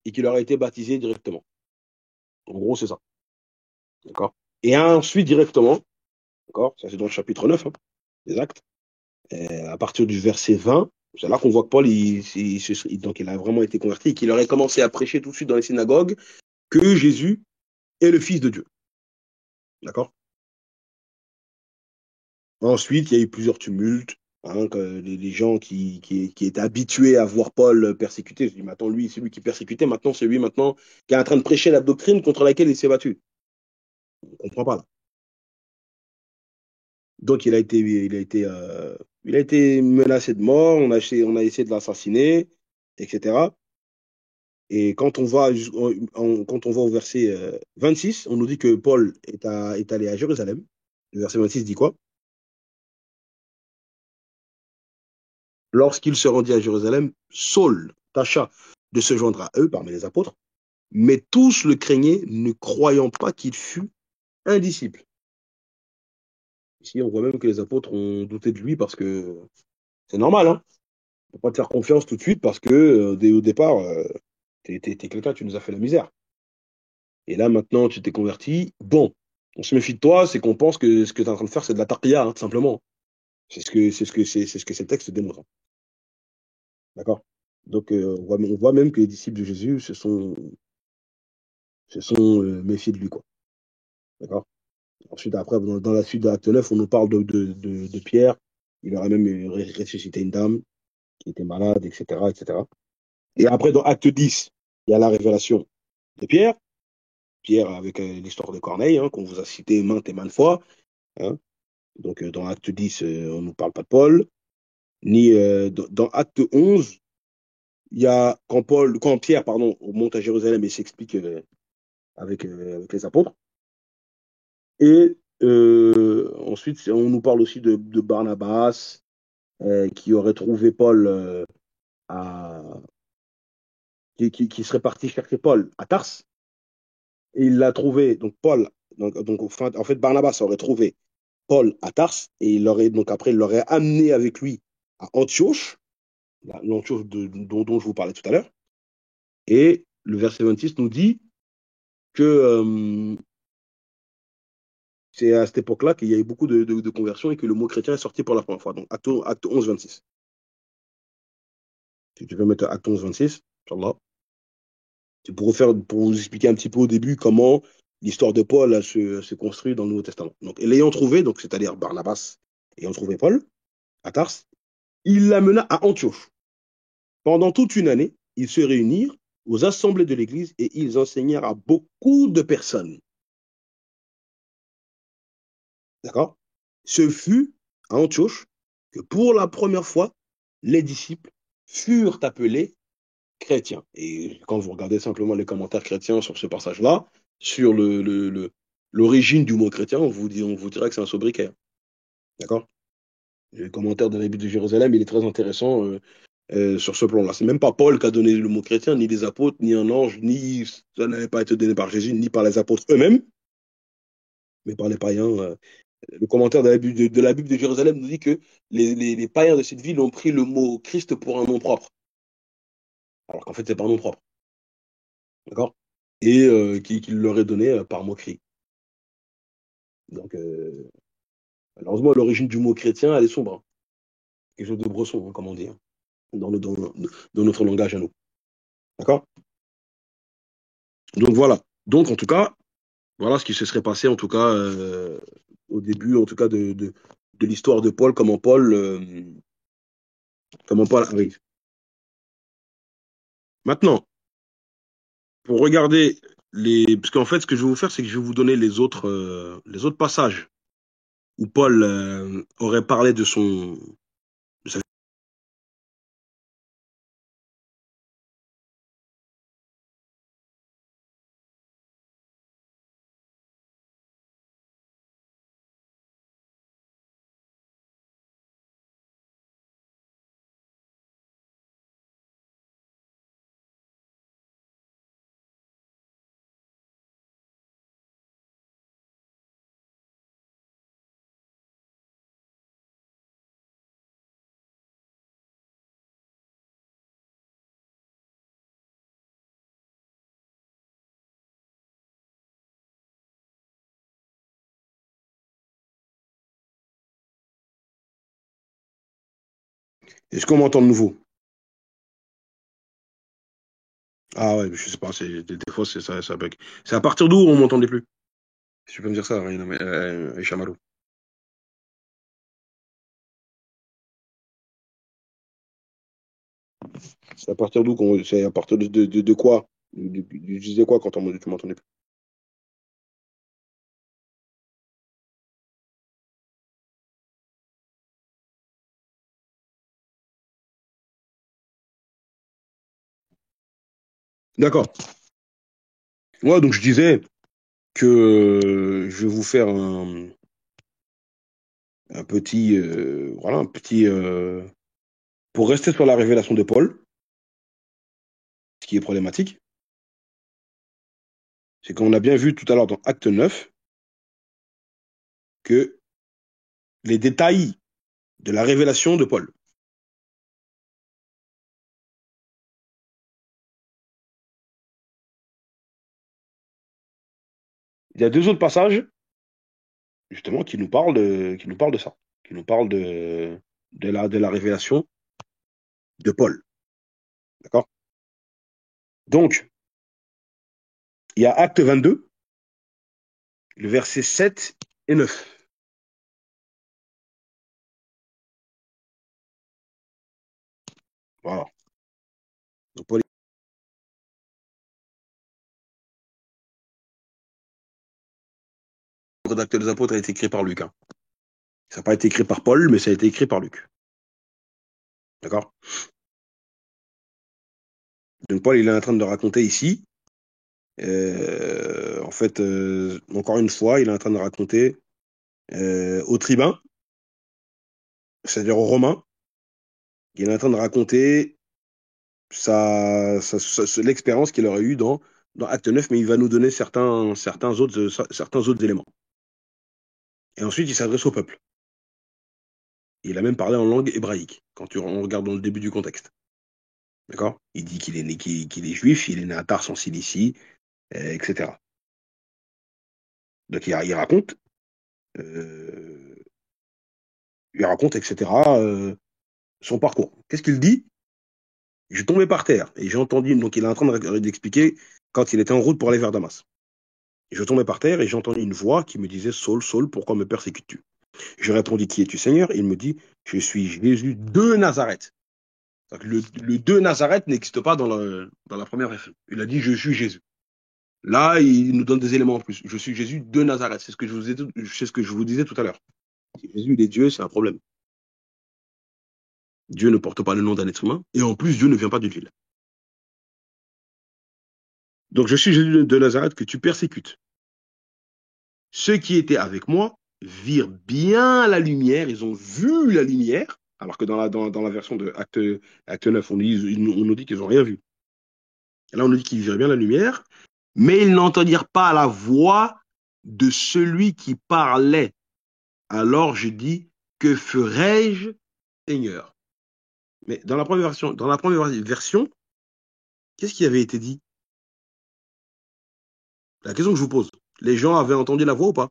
et qu'il aurait été baptisé directement. En gros, c'est ça. D'accord? Et ensuite, directement, d'accord? Ça, c'est dans le chapitre 9 hein, des Actes. À partir du verset 20, c'est là qu'on voit que Paul, donc il a vraiment été converti et qu'il aurait commencé à prêcher tout de suite dans les synagogues que Jésus est le Fils de Dieu. D'accord? Ensuite, il y a eu plusieurs tumultes. Hein, que les gens qui étaient habitués à voir Paul persécuté, je dis, mais attends, lui, c'est lui qui persécutait, maintenant, c'est lui maintenant qui est en train de prêcher la doctrine contre laquelle il s'est battu. On ne comprend pas là. Donc il a été menacé de mort, on a essayé de l'assassiner, etc. Et quand on va au verset 26, on nous dit que Paul est allé à Jérusalem. Le verset 26 dit quoi? Lorsqu'il se rendit à Jérusalem, Saul tâcha de se joindre à eux parmi les apôtres, mais tous le craignaient, ne croyant pas qu'il fût un disciple. Ici, on voit même que les apôtres ont douté de lui parce que c'est normal, hein. On ne peut pas te faire confiance tout de suite parce que dès au départ, t'es quelqu'un, tu nous as fait la misère. Et là, maintenant, tu t'es converti. Bon, on se méfie de toi, c'est qu'on pense que ce que tu es en train de faire, c'est de la taqiyya, hein, tout simplement. C'est ce que ces textes démontrent. D'accord? Donc, on voit même que les disciples de Jésus se sont méfiés de lui, quoi. D'accord? Ensuite, après, dans la suite de l'acte 9, on nous parle de Pierre. Il aurait même ressuscité une dame qui était malade, etc., etc. Et après, dans acte 10, il y a la révélation de Pierre. Pierre avec l'histoire de Corneille, hein, qu'on vous a cité maintes et maintes fois. Hein. Donc, dans acte 10, on ne nous parle pas de Paul. Ni dans acte 11, il y a quand Pierre pardon, monte à Jérusalem et s'explique avec les apôtres. Et ensuite, on nous parle aussi de Barnabas, qui aurait trouvé Paul à, qui serait parti chercher Paul à Tarse. Et il l'a trouvé, donc Paul, en fait, Barnabas aurait trouvé Paul à Tarse et il l'aurait amené avec lui à Antioche, l'Antioche dont je vous parlais tout à l'heure. Et le verset 26 nous dit que c'est à cette époque-là qu'il y a eu beaucoup de conversions et que le mot chrétien est sorti pour la première fois. Donc acte 11, 26. Si tu veux mettre acte 11, 26, Inch'Allah. C'est pour vous expliquer un petit peu au début comment l'histoire de Paul se construit dans le Nouveau Testament. Donc, et l'ayant trouvé, donc c'est-à-dire Barnabas, ayant trouvé Paul à Tarse, il l'amena à Antioche pendant toute une année ils se réunirent aux assemblées de l'Église et ils enseignèrent à beaucoup de personnes. D'accord? Ce fut à Antioche que pour la première fois, les disciples furent appelés chrétiens. Et quand vous regardez simplement les commentaires chrétiens sur ce passage-là, sur l'origine du mot chrétien, on vous dira que c'est un sobriquet. D'accord? Le commentaire de la Bible de Jérusalem, il est très intéressant sur ce plan-là. C'est même pas Paul qui a donné le mot chrétien, ni les apôtres, ni un ange, ni ça n'avait pas été donné par Jésus, ni par les apôtres eux-mêmes, mais par les païens. Le commentaire de la Bible de Jérusalem nous dit que les païens de cette ville ont pris le mot Christ pour un nom propre, alors qu'en fait, c'est pas un nom propre. D'accord? Et qu'il leur est donné par moquerie. Donc, malheureusement, l'origine du mot chrétien, elle est sombre, hein. Quelque chose de bresson, hein, comme on dit, hein, dans notre langage à nous. D'accord? Donc voilà. Donc en tout cas, voilà ce qui se serait passé en tout cas au début en tout cas de l'histoire de Paul, comment Paul arrive. Maintenant, pour regarder parce qu'en fait ce que je vais vous faire, c'est que je vais vous donner les autres passages où Paul aurait parlé de sa- Est-ce qu'on m'entend de nouveau? Ah ouais, je sais pas, des fois ça bug. C'est à partir d'où on m'entendait plus? Si tu peux me dire ça, Chamalou. C'est à partir d'où c'est à partir de quoi? Je disais quoi quand tu m'entendais plus? D'accord. Ouais, donc je disais que je vais vous faire un petit, voilà, un petit, pour rester sur la révélation de Paul, ce qui est problématique, c'est qu'on a bien vu tout à l'heure dans Acte 9 que les détails de la révélation de Paul. Il y a deux autres passages, justement, qui nous parlent de ça, qui nous parlent de la révélation de Paul. D'accord? Donc, il y a Acte 22, le verset 7 et 9. Voilà. Donc, Paul, le rédacteur des apôtres a été écrit par Luc, hein. Ça n'a pas été écrit par Paul, mais ça a été écrit par Luc. D'accord? Donc Paul, il est en train de raconter ici, en fait, encore une fois, il est en train de raconter aux tribuns, c'est-à-dire aux Romains, il est en train de raconter l'expérience qu'il aurait eue dans Acte 9, mais il va nous donner certains autres éléments. Et ensuite, il s'adresse au peuple. Il a même parlé en langue hébraïque, on regarde dans le début du contexte. D'accord? Il dit qu'il est juif, il est né à Tars en Cilicie, etc. Donc euh, il raconte, etc., son parcours. Qu'est-ce qu'il dit? Je tombais par terre et j'ai entendu, donc il est en train d'expliquer quand il était en route pour aller vers Damas. Je tombais par terre et j'ai entendu une voix qui me disait, Saul, Saul, pourquoi me persécutes-tu? Je répondis, qui es-tu, Seigneur? Il me dit, je suis Jésus de Nazareth. Donc, le de Nazareth n'existe pas dans la première version. Il a dit je suis Jésus. Là, il nous donne des éléments en plus. Je suis Jésus de Nazareth. C'est ce que c'est ce que je vous disais tout à l'heure. Si Jésus, il est Dieu, c'est un problème. Dieu ne porte pas le nom d'un être humain. Et en plus, Dieu ne vient pas d'une ville. Donc, je suis Jésus de Nazareth que tu persécutes. Ceux qui étaient avec moi virent bien la lumière. Ils ont vu la lumière. Alors que dans la version de acte 9, on nous dit qu'ils n'ont rien vu. Et là, on nous dit qu'ils virent bien la lumière. Mais ils n'entendirent pas la voix de celui qui parlait. Alors je dis, que ferai-je, Seigneur? Mais dans la première version, qu'est-ce qui avait été dit? La question que je vous pose. Les gens avaient entendu la voix ou pas?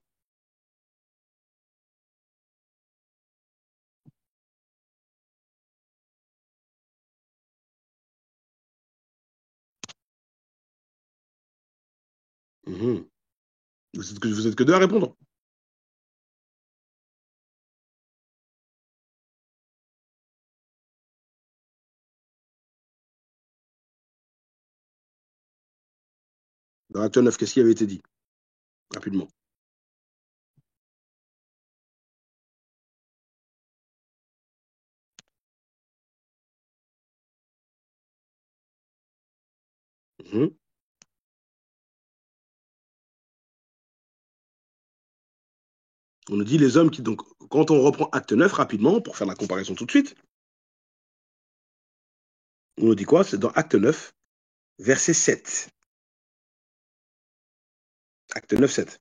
Mhm. Vous êtes que deux à répondre. Dans l'acte 9, qu'est-ce qui avait été dit? Rapidement. Mhm. On nous dit les hommes qui, donc, quand on reprend acte 9 rapidement, pour faire la comparaison tout de suite, on nous dit quoi? C'est dans acte 9, verset 7. Acte 9, 7.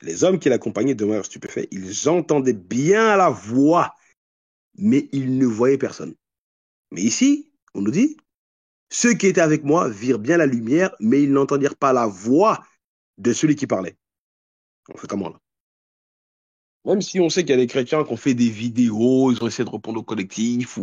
Les hommes qui l'accompagnaient demeurèrent stupéfaits. Ils entendaient bien la voix, mais ils ne voyaient personne. Mais ici, on nous dit, ceux qui étaient avec moi virent bien la lumière, mais ils n'entendirent pas la voix de celui qui parlait. On fait comment là? Même si on sait qu'il y a des chrétiens qui ont fait des vidéos, ils ont essayé de répondre au collectif.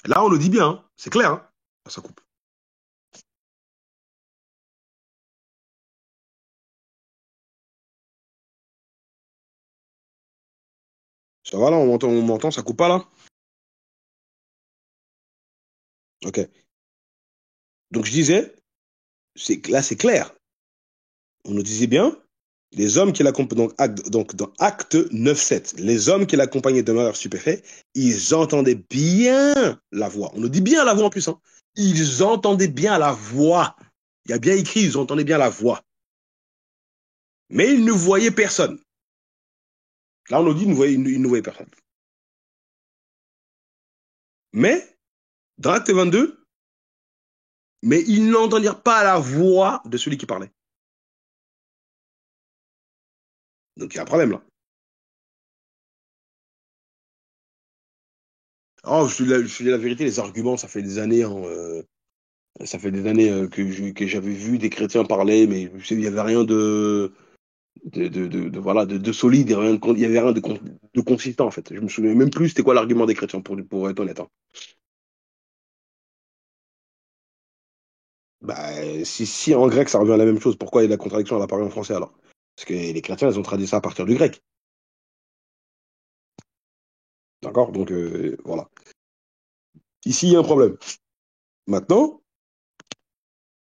Là, on le dit bien, hein. C'est clair. Hein. Ah, ça coupe. Ça va là, on m'entend, ça coupe pas là? Ok. Donc je disais, là c'est clair. On nous disait bien, les hommes qui l'accompagnaient, donc dans acte 9-7, les hommes qui l'accompagnaient demeurèrent stupéfaits, ils entendaient bien la voix. On nous dit bien la voix en plus. Hein. Ils entendaient bien la voix. Il y a bien écrit, ils entendaient bien la voix. Mais ils ne voyaient personne. Là, on nous dit, ils ne voyaient personne. Mais, dans acte 22, mais ils n'entendirent pas la voix de celui qui parlait. Donc, il y a un problème là. Oh, je dis la vérité, les arguments, ça fait des années, hein, ça fait des années que j'avais vu des chrétiens parler, mais il n'y avait rien voilà, de solide, il y avait rien de consistant en fait. Je me souviens même plus c'était quoi l'argument des chrétiens, pour être honnête. Hein. Bah, si en grec ça revient à la même chose, pourquoi il y a de la contradiction à l'apparaît en français alors? Parce que les chrétiens, ils ont traduit ça à partir du grec. D'accord? Donc voilà. Ici, il y a un problème. Maintenant,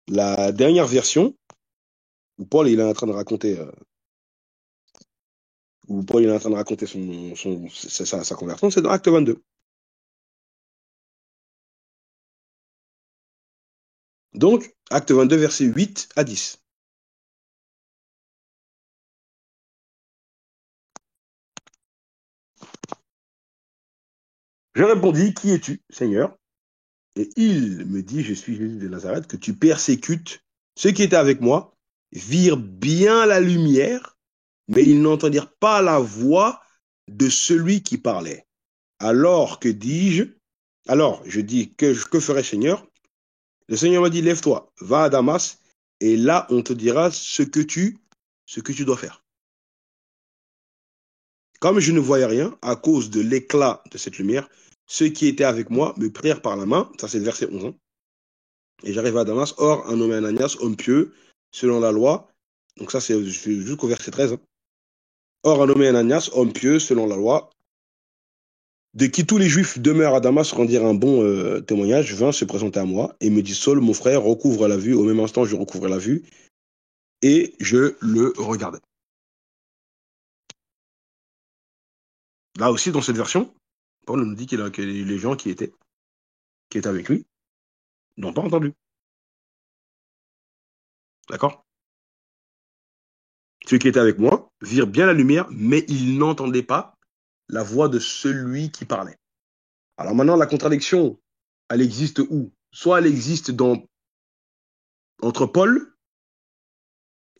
la dernière version, où Paul il est en train de raconter où Paul il est en train de raconter sa conversion, c'est dans Acte 22. Donc, Acte 22, versets 8 à 10. Je répondis, qui es-tu, Seigneur? Et il me dit, je suis Jésus de Nazareth, que tu persécutes. Ceux qui étaient avec moi virent bien la lumière, mais ils n'entendirent pas la voix de celui qui parlait. Alors que dis-je? Alors, je dis, que ferai Seigneur? Le Seigneur m'a dit, lève-toi, va à Damas, et là, on te dira ce que tu dois faire. Comme je ne voyais rien, à cause de l'éclat de cette lumière, ceux qui étaient avec moi me prirent par la main, ça c'est le verset 11, hein, Et j'arrive à Damas. Or, un nommé Ananias, homme pieux, selon la loi. Donc ça, c'est jusqu'au verset 13. Hein. Or, un nommé Ananias, homme pieux, selon la loi, de qui tous les Juifs demeurent à Damas rendirent un bon témoignage, vint se présenter à moi et me dit, Saul, mon frère, recouvre la vue. Au même instant, je recouvrais la vue et je le regardais. Là aussi, dans cette version, Paul nous dit que les gens qui étaient avec lui n'ont pas entendu. D'accord? Ceux qui étaient avec moi virent bien la lumière, mais ils n'entendaient pas la voix de celui qui parlait. Alors maintenant, la contradiction, elle existe où? Soit elle existe entre Paul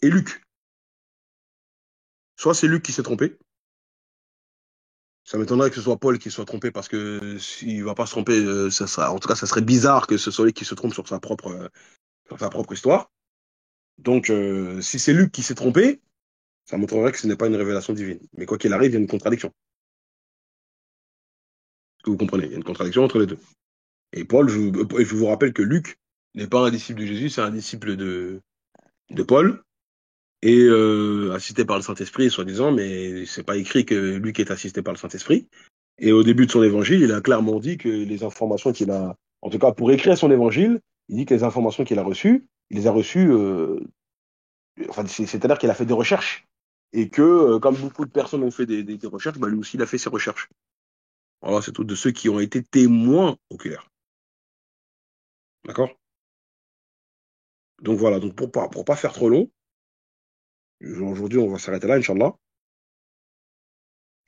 et Luc. Soit c'est Luc qui s'est trompé. Ça m'étonnerait que ce soit Paul qui soit trompé parce que s'il ne va pas se tromper, en tout cas, ça serait bizarre que ce soit lui qui se trompe sur sa propre histoire. Donc, si c'est Luc qui s'est trompé, ça montrerait que ce n'est pas une révélation divine. Mais quoi qu'il arrive, il y a une contradiction. Est-ce que vous comprenez? Il y a une contradiction entre les deux. Et Paul, je vous rappelle que Luc n'est pas un disciple de Jésus, c'est un disciple de Paul, et assisté par le Saint-Esprit, soi-disant, mais c'est pas écrit que Luc est assisté par le Saint-Esprit. Et au début de son évangile, il a clairement dit que les informations qu'il a, en tout cas pour écrire son évangile, il dit que les informations qu'il a reçues, il les a reçues, enfin, c'est-à-dire qu'il a fait des recherches. Et que, comme beaucoup de personnes ont fait des recherches, bah, lui aussi, il a fait ses recherches. Voilà, c'est tout de ceux qui ont été témoins oculaires. D'accord? Donc voilà, donc pour pas faire trop long, aujourd'hui, on va s'arrêter là, Inch'Allah.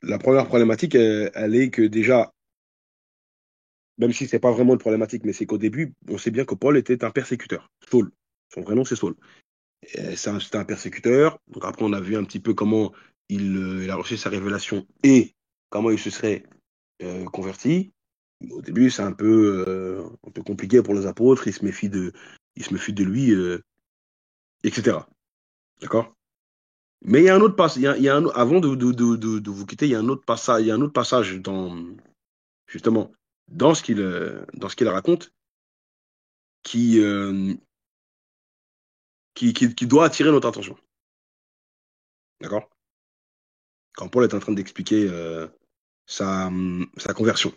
La première problématique, elle est que déjà, même si c'est pas vraiment une problématique, mais c'est qu'au début, on sait bien que Paul était un persécuteur. Saul. Son vrai nom, c'est Saul. C'était un persécuteur. Donc après, on a vu un petit peu comment il a reçu sa révélation et comment il se serait converti. Au début, c'est un peu compliqué pour les apôtres. Il se méfie de lui, etc. D'accord? Mais il y a un autre passage, avant de vous quitter, il y a un autre passage justement, dans ce qu'il raconte, qui, euh, qui doit attirer notre attention. D'accord? Quand Paul est en train d'expliquer sa conversion.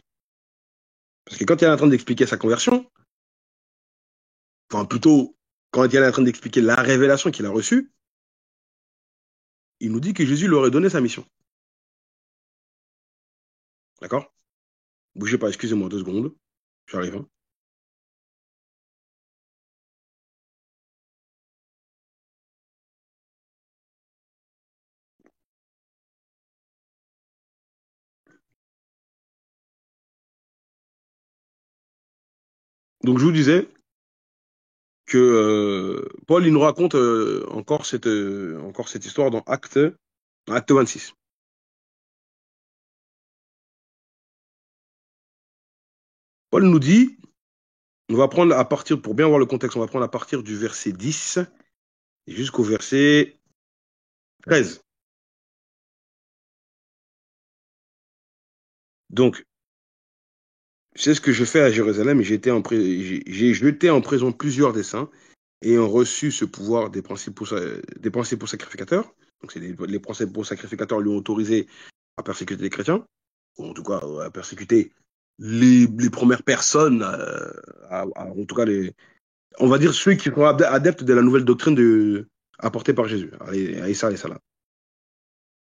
Parce que quand il est en train d'expliquer sa conversion, enfin plutôt, quand il est en train d'expliquer la révélation qu'il a reçue, il nous dit que Jésus lui aurait donné sa mission. D'accord? Bougez pas, excusez-moi 2 secondes. J'arrive. Hein. Donc je vous disais que Paul, il nous raconte encore cette histoire dans Acte 26. Paul nous dit, on va prendre à partir, pour bien voir le contexte, on va prendre à partir du verset 10 jusqu'au verset 13. Donc, c'est ce que je fais à Jérusalem. J'ai jeté en prison plusieurs des saints ayant reçu ce pouvoir des principaux sacrificateurs. Donc, les principaux sacrificateurs lui ont autorisé à persécuter les chrétiens, ou en tout cas à persécuter les premières personnes, en tout cas, on va dire ceux qui sont adeptes de la nouvelle doctrine apportée par Jésus, à Issa et Salah.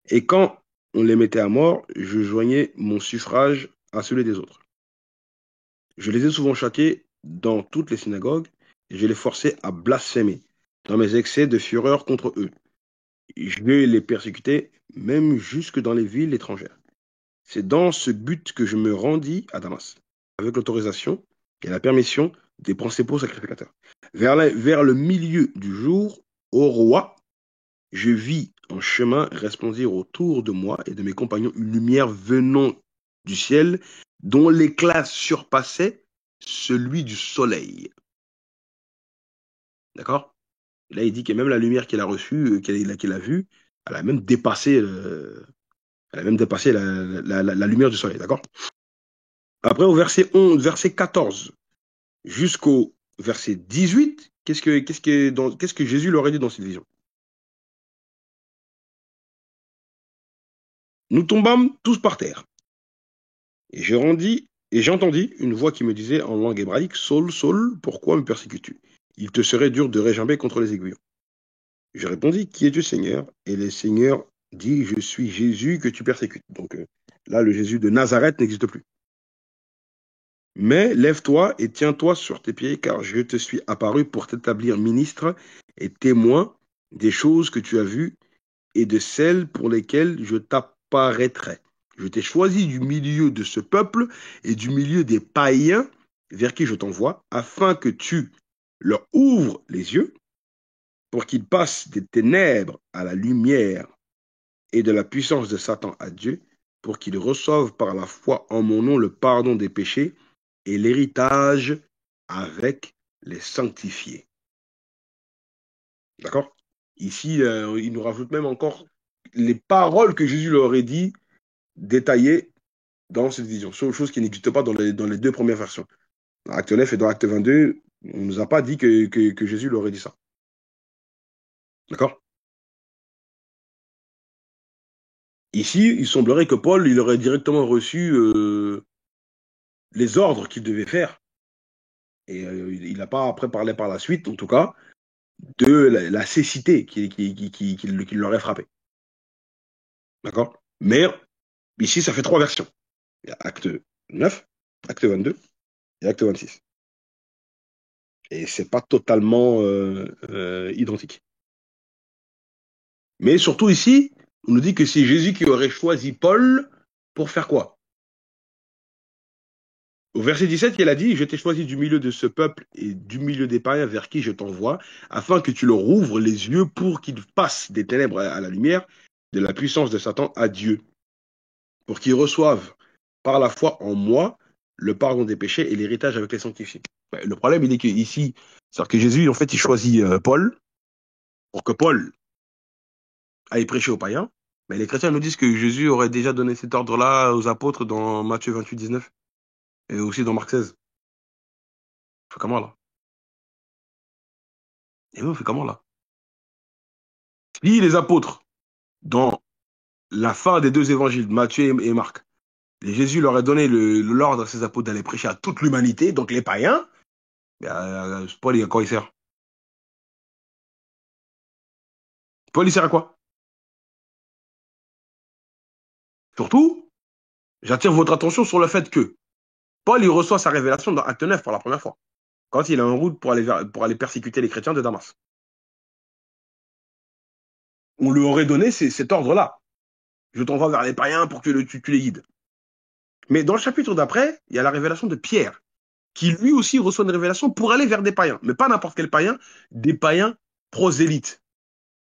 Et quand on les mettait à mort, je joignais mon suffrage à celui des autres. Je les ai souvent châtiés dans toutes les synagogues et je les forçais à blasphémer dans mes excès de fureur contre eux. Je les persécutais même jusque dans les villes étrangères. C'est dans ce but que je me rendis à Damas, avec l'autorisation et la permission des principaux sacrificateurs. Vers le milieu du jour, au roi, je vis en chemin resplendir autour de moi et de mes compagnons une lumière venant du ciel dont l'éclat surpassait celui du soleil. D'accord? Là, il dit que même la lumière qu'il a reçue, qu'il a vue, elle a même dépassé, la lumière du soleil. D'accord? Après, au verset 11, verset 14 jusqu'au verset 18, qu'est-ce que Jésus leur a dit dans cette vision? Nous tombâmes tous par terre. Et j'entendis une voix qui me disait en langue hébraïque, Saul, Saul, pourquoi me persécutes-tu? Il te serait dur de régimer contre les aiguillons. Je répondis, qui es-tu, Seigneur? Et le Seigneur dit, je suis Jésus que tu persécutes. Donc là, le Jésus de Nazareth n'existe plus. Mais lève-toi et tiens-toi sur tes pieds, car je te suis apparu pour t'établir ministre et témoin des choses que tu as vues et de celles pour lesquelles je t'apparaîtrai. Je t'ai choisi du milieu de ce peuple et du milieu des païens vers qui je t'envoie, afin que tu leur ouvres les yeux, pour qu'ils passent des ténèbres à la lumière et de la puissance de Satan à Dieu, pour qu'ils reçoivent par la foi en mon nom le pardon des péchés et l'héritage avec les sanctifiés. D'accord? Ici, il nous rajoute même encore les paroles que Jésus leur aurait dit détaillées dans cette vision, chose qui n'existe pas dans les deux premières versions. Dans Acte 9 et dans Acte 22, on ne nous a pas dit que Jésus leur aurait dit ça. D'accord? Ici, il semblerait que Paul, il aurait directement reçu les ordres qu'il devait faire. Et il n'a pas après parlé par la suite, en tout cas, de la cécité qui l'aurait frappé. D'accord? Mais ici, ça fait trois versions. Il y a Acte 9, Acte 22 et Acte 26. Et c'est pas totalement identique. Mais surtout ici, on nous dit que c'est Jésus qui aurait choisi Paul pour faire quoi? Au verset 17, il a dit, je t'ai choisi du milieu de ce peuple et du milieu des païens vers qui je t'envoie, afin que tu leur ouvres les yeux pour qu'ils passent des ténèbres à la lumière, de la puissance de Satan à Dieu, pour qu'ils reçoivent par la foi en moi le pardon des péchés et l'héritage avec les sanctifiés. Le problème, il est qu'ici, c'est-à-dire que Jésus, en fait, il choisit Paul pour que Paul aille prêcher aux païens, mais les chrétiens nous disent que Jésus aurait déjà donné cet ordre-là aux apôtres dans Matthieu 28, 19 et aussi dans Marc 16. On fait comment là? Et nous, on fait comment là? Si les apôtres, dans la fin des deux évangiles, Matthieu et Marc, Jésus leur a donné l'ordre à ses apôtres d'aller prêcher à toute l'humanité, donc les païens, Paul, à quoi il sert? Paul, il sert à quoi? Surtout, j'attire votre attention sur le fait que Paul, il reçoit sa révélation dans Acte 9 pour la première fois, quand il est en route pour aller persécuter les chrétiens de Damas. On lui aurait donné cet ordre-là. Je t'envoie vers les païens pour que tu les guides. Mais dans le chapitre d'après, il y a la révélation de Pierre, qui lui aussi reçoit une révélation pour aller vers des païens, mais pas n'importe quel païen, des païens prosélytes,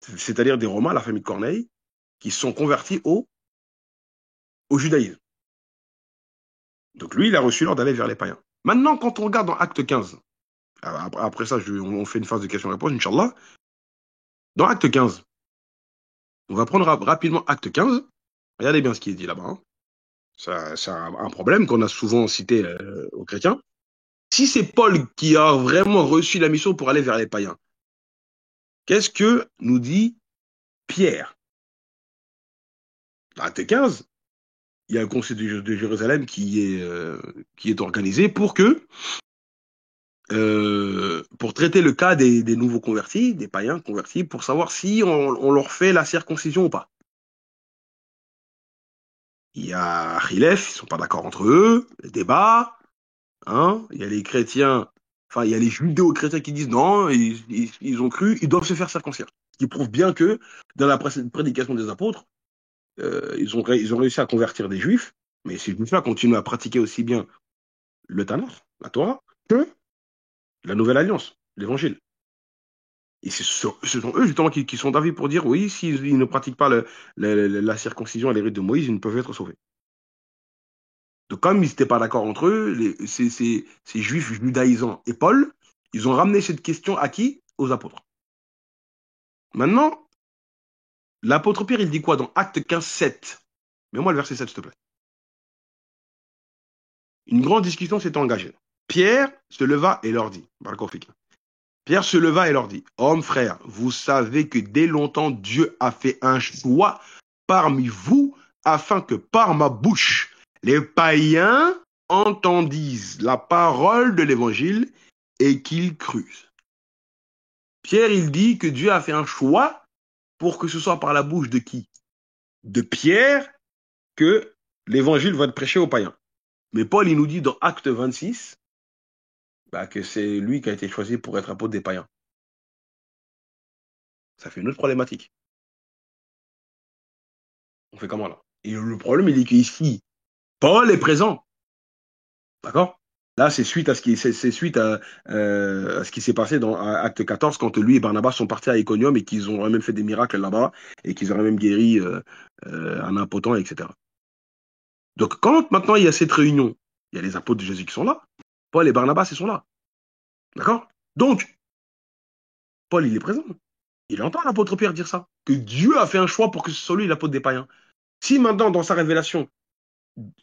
c'est-à-dire des Romains, la famille de Corneille, qui sont convertis au judaïsme. Donc lui, il a reçu l'ordre d'aller vers les païens. Maintenant, quand on regarde dans Acte 15, après ça, on fait une phase de questions-réponses, Inch'Allah. Dans Acte 15, on va prendre rapidement Acte 15. Regardez bien ce qui est dit là-bas. Hein. C'est un problème qu'on a souvent cité aux chrétiens. Si c'est Paul qui a vraiment reçu la mission pour aller vers les païens, qu'est-ce que nous dit Pierre? Dans Acte 15, il y a le conseil de Jérusalem qui est organisé pour traiter le cas des nouveaux convertis, des païens convertis, pour savoir si on leur fait la circoncision ou pas. Il y a Achilef, ils sont pas d'accord entre eux, les débats, hein. Il y a les chrétiens, enfin il y a les judéo-chrétiens qui disent non, ils ont cru, ils doivent se faire circoncire. Ce qui prouve bien que dans la prédication des apôtres, ils ont réussi à convertir des juifs, mais ces juifs-là continuent à pratiquer aussi bien le Tanakh, la Torah, que la Nouvelle Alliance, l'Évangile. Et ce sont eux justement qui sont d'avis pour dire oui, s'ils ne pratiquent pas la circoncision à les rites de Moïse, ils ne peuvent être sauvés. Donc comme ils n'étaient pas d'accord entre eux, ces juifs judaïsants et Paul, ils ont ramené cette question à qui? Aux apôtres. Maintenant, l'apôtre Pierre, il dit quoi dans Acte 15, 7? Mets-moi le verset 7, s'il te plaît. Une grande discussion s'est engagée. Pierre se leva et leur dit, Pierre se leva et leur dit, hommes frères, vous savez que dès longtemps Dieu a fait un choix parmi vous afin que par ma bouche, les païens entendissent la parole de l'évangile et qu'ils crusent. Pierre, il dit que Dieu a fait un choix pour que ce soit par la bouche de qui? De Pierre que l'évangile va être prêché aux païens. Mais Paul, il nous dit dans Acte 26 que c'est lui qui a été choisi pour être apôtre des païens. Ça fait une autre problématique. On fait comment là? Et le problème, il est qu'ici, Paul est présent. D'accord? Là, c'est suite à ce qui, c'est suite à ce qui s'est passé dans Acte 14, quand lui et Barnabas sont partis à Iconium et qu'ils ont même fait des miracles là-bas et qu'ils auraient même guéri un impotent, etc. Donc, quand maintenant il y a cette réunion, il y a les apôtres de Jésus qui sont là. Paul et Barnabas, ils sont là. D'accord? Donc, Paul, il est présent. Il entend l'apôtre Pierre dire ça. Que Dieu a fait un choix pour que ce soit lui l'apôtre des païens. Si maintenant, dans sa révélation,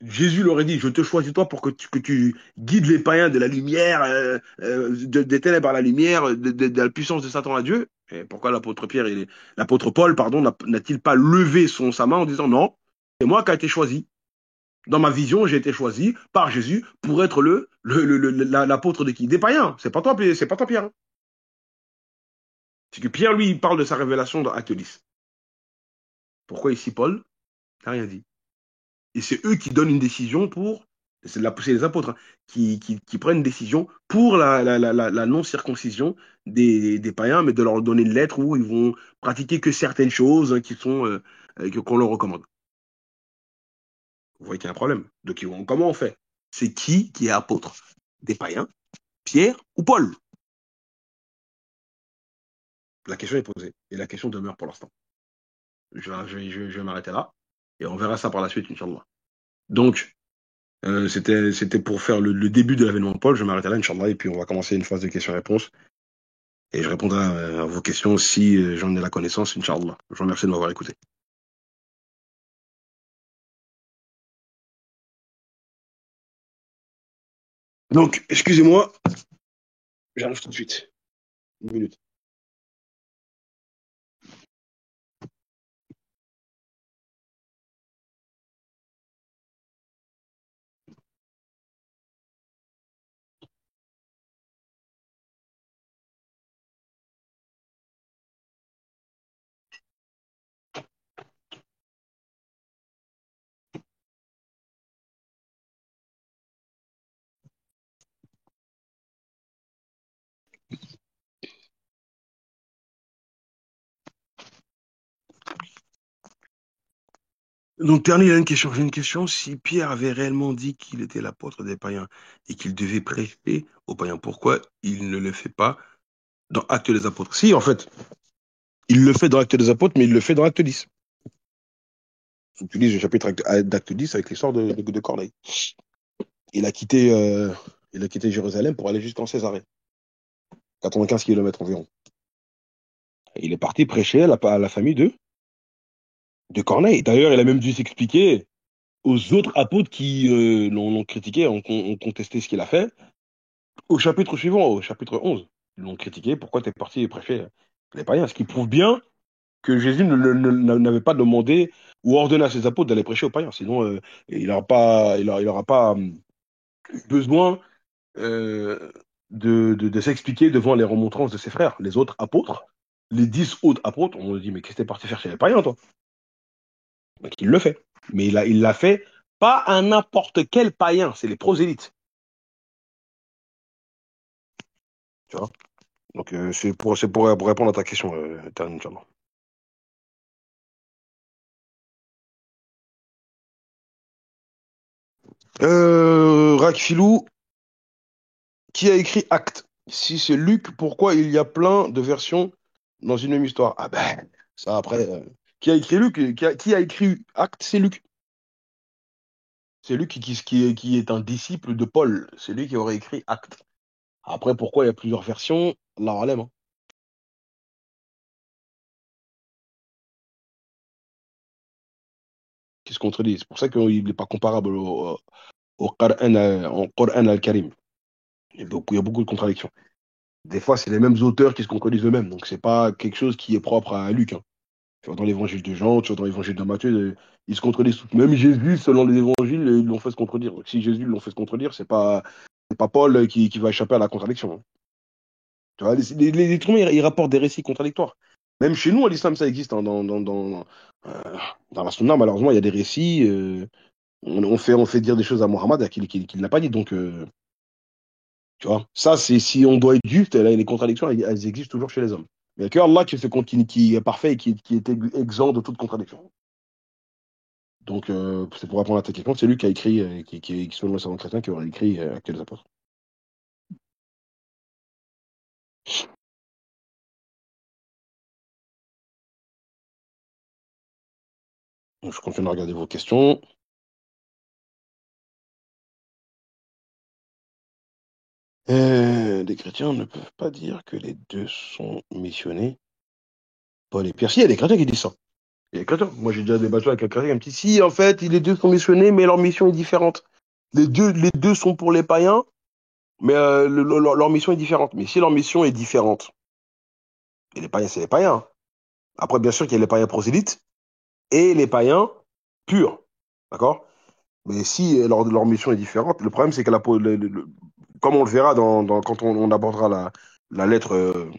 Jésus leur aurait dit, je te choisis toi pour que tu guides les païens de la lumière, des ténèbres à la lumière, de la puissance de Satan à Dieu. Et pourquoi l'apôtre Pierre, l'apôtre Paul, pardon, n'a-t-il pas levé sa main en disant, non, c'est moi qui ai été choisi. Dans ma vision, j'ai été choisi par Jésus pour être l'apôtre de qui? Des païens. C'est pas toi, Pierre. C'est que Pierre, lui, il parle de sa révélation dans Acte 10. Pourquoi ici Paul n'a rien dit? Et c'est eux qui donnent une décision c'est les apôtres, hein, qui prennent une décision pour la non-circoncision des païens, mais de leur donner une lettre où ils vont pratiquer que certaines choses qui sont qu'on leur recommande. Vous voyez qu'il y a un problème. Donc comment on fait? C'est qui est apôtre? Des païens, Pierre ou Paul? La question est posée et la question demeure pour l'instant. Je vais m'arrêter là et on verra ça par la suite, Inch'Allah. Donc, c'était pour faire le début de l'avènement de Paul. Je vais m'arrêter là, Inch'Allah, et puis on va commencer une phase de questions-réponses. Et je répondrai à vos questions si j'en ai la connaissance, Inch'Allah. Je vous remercie de m'avoir écouté. Donc, excusez-moi, j'arrive tout de suite. Une minute. Donc, dernier, il y a une question. J'ai une question. Si Pierre avait réellement dit qu'il était l'apôtre des païens et qu'il devait prêcher aux païens, pourquoi il ne le fait pas dans Actes des Apôtres? Si, en fait, il le fait dans Actes des Apôtres, mais il le fait dans Actes 10. Tu lis le chapitre d'Actes 10 avec l'histoire de Corneille. Il a quitté, euh, il a quitté Jérusalem pour aller jusqu'en Césarée, 95 kilomètres environ. Et il est parti prêcher à la famille de Corneille. D'ailleurs, il a même dû s'expliquer aux autres apôtres qui l'ont critiqué, ont contesté ce qu'il a fait. Au chapitre suivant, au chapitre 11, ils l'ont critiqué. Pourquoi tu es parti prêcher les païens? Ce qui prouve bien que Jésus n'avait pas demandé ou ordonné à ses apôtres d'aller prêcher aux païens. Sinon, il n'aura pas besoin euh, de s'expliquer devant les remontrances de ses frères, les autres apôtres, les 10 autres apôtres. On lui dit, mais qu'est-ce que t'es parti faire chez les païens, toi? Donc, il le fait. Mais il l'a fait pas à n'importe quel païen, c'est les prosélytes. Tu vois? Donc, c'est pour répondre à ta question, Tarine, Inch'Allah. Rakfilou, qui a écrit Acte? Si c'est Luc, pourquoi il y a plein de versions dans une même histoire? Ah ben, ça après. Qui a écrit Luc? Qui a écrit Acte? C'est Luc. C'est Luc qui est un disciple de Paul. C'est lui qui aurait écrit Acte. Après, pourquoi il y a plusieurs versions? Là, alem, hein. Qui se contredit. C'est pour ça qu'il n'est pas comparable au Coran al-Karim. Il y a beaucoup de contradictions. Des fois, c'est les mêmes auteurs qui se contredisent eux-mêmes. Donc, c'est pas quelque chose qui est propre à Luc, hein. Tu vois, dans l'évangile de Jean, tu vois, dans l'évangile de Matthieu, ils se contredisent tous. Même Jésus, selon les évangiles, ils l'ont fait se contredire. Donc, si Jésus l'ont fait se contredire, c'est pas Paul qui va échapper à la contradiction, hein. Tu vois, les êtres humains, ils rapportent des récits contradictoires. Même chez nous, à l'islam, ça existe, hein, euh, dans la sunna, malheureusement, il y a des récits. On fait dire des choses à Mohammed qu'il n'a pas dit. Donc, tu vois, ça, c'est si on doit être juste, là, les contradictions, elles existent toujours chez les hommes. Mais il n'y a que Allah qui est parfait et qui est exempt de toute contradiction. Donc, c'est pour répondre à ta question, c'est lui qui a écrit, qui selon le savant chrétien, qui aurait écrit Actes des Apôtres. Donc, je continue à regarder vos questions. Les chrétiens ne peuvent pas dire que les deux sont missionnés. Paul et Pierre. Si, il y a des chrétiens qui disent ça. Il y a des chrétiens. Moi, j'ai déjà débattu avec un chrétien qui me dit si, en fait, les deux sont missionnés, mais leur mission est différente. Les deux sont pour les païens, mais leur mission est différente. Mais si leur mission est différente, et les païens, c'est les païens. Après, bien sûr qu'il y a les païens prosélytes et les païens purs. D'accord? Mais si leur mission est différente, le problème, c'est que comme on le verra quand on abordera la lettre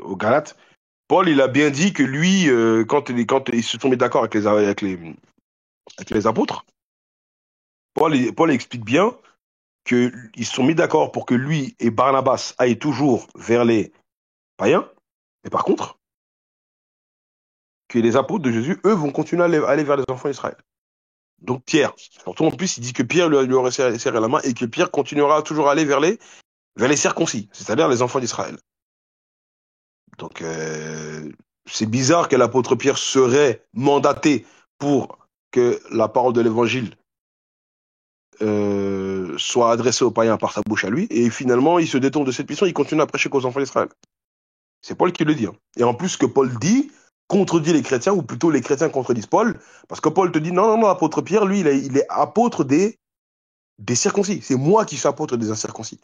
aux Galates, Paul, il a bien dit que lui, quand ils se sont mis d'accord avec les apôtres, Paul explique bien qu'ils se sont mis d'accord pour que lui et Barnabas aillent toujours vers les païens, mais par contre, que les apôtres de Jésus, eux, vont continuer à aller vers les enfants d'Israël. Donc Pierre, surtout en plus, il dit que Pierre lui aurait serré la main et que Pierre continuera toujours à aller vers les circoncis, c'est-à-dire les enfants d'Israël. Donc c'est bizarre que l'apôtre Pierre serait mandaté pour que la parole de l'évangile soit adressée aux païens par sa bouche à lui, et finalement il se détourne de cette mission, il continue à prêcher qu'aux enfants d'Israël. C'est Paul qui le dit, hein. Et en plus, ce que Paul dit contredit les chrétiens, ou plutôt les chrétiens contredisent Paul, parce que Paul te dit non, non, non, l'apôtre Pierre, lui, il est apôtre des circoncis. C'est moi qui suis apôtre des incirconcis.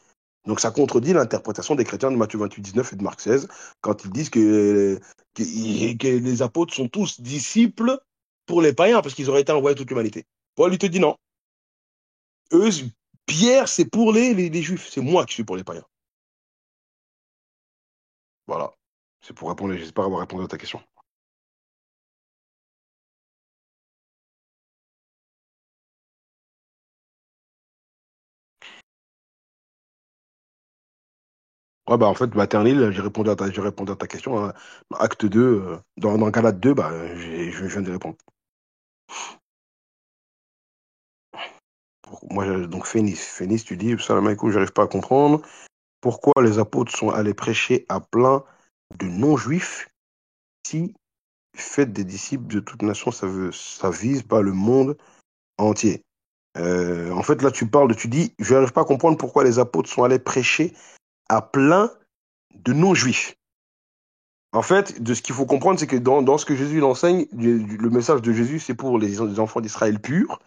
Donc ça contredit l'interprétation des chrétiens de Matthieu 28, 19 et de Marc 16, quand ils disent que les apôtres sont tous disciples pour les païens, parce qu'ils auraient été envoyés à toute l'humanité. Paul lui te dit non. Eux, Pierre, c'est pour les juifs. C'est moi qui suis pour les païens. Voilà. C'est pour répondre, j'espère avoir répondu à ta question. Ouais, bah, en fait, maternelle, j'ai répondu à ta question, hein. Acte 2, dans Galate 2, bah, je viens de répondre. Moi, donc, Phénis, tu dis, Salam alaikum, j'arrive pas à comprendre pourquoi les apôtres sont allés prêcher à plein de non-juifs si faites des disciples de toute nation, ça vise pas le monde entier. En fait, là, tu dis, je n'arrive pas à comprendre pourquoi les apôtres sont allés prêcher à plein de non-juifs. En fait, de ce qu'il faut comprendre, c'est que dans ce que Jésus il enseigne, le message de Jésus, c'est pour les enfants d'Israël purs,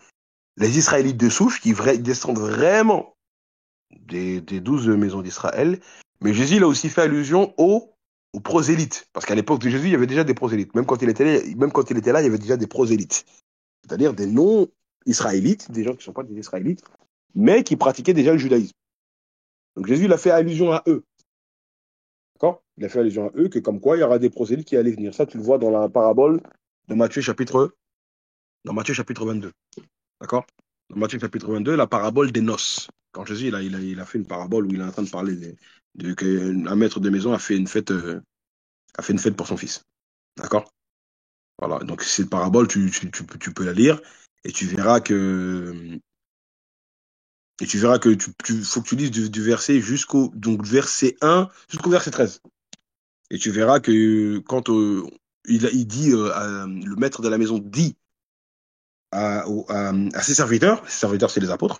les Israélites de souche qui descendent vraiment des 12 maisons d'Israël. Mais Jésus il a aussi fait allusion aux prosélytes. Parce qu'à l'époque de Jésus, il y avait déjà des prosélytes. Même quand il était là, il y avait déjà des prosélytes. C'est-à-dire des non-israélites, des gens qui ne sont pas des Israélites, mais qui pratiquaient déjà le judaïsme. Donc Jésus il a fait allusion à eux. D'accord? Il a fait allusion à eux que comme quoi il y aura des prosélytes qui allaient venir. Ça, tu le vois dans la parabole de dans Matthieu chapitre 22. D'accord? Dans Matthieu chapitre 22, la parabole des noces. Quand Jésus il a fait une parabole où il est en train de parler qu'un maître de maison a fait une fête pour son fils. D'accord? Voilà. Donc cette parabole, tu peux la lire et tu verras que faut que tu lises du verset donc verset 1 jusqu'au verset 13. Et tu verras que quand il dit, le maître de la maison dit à ses serviteurs c'est les apôtres,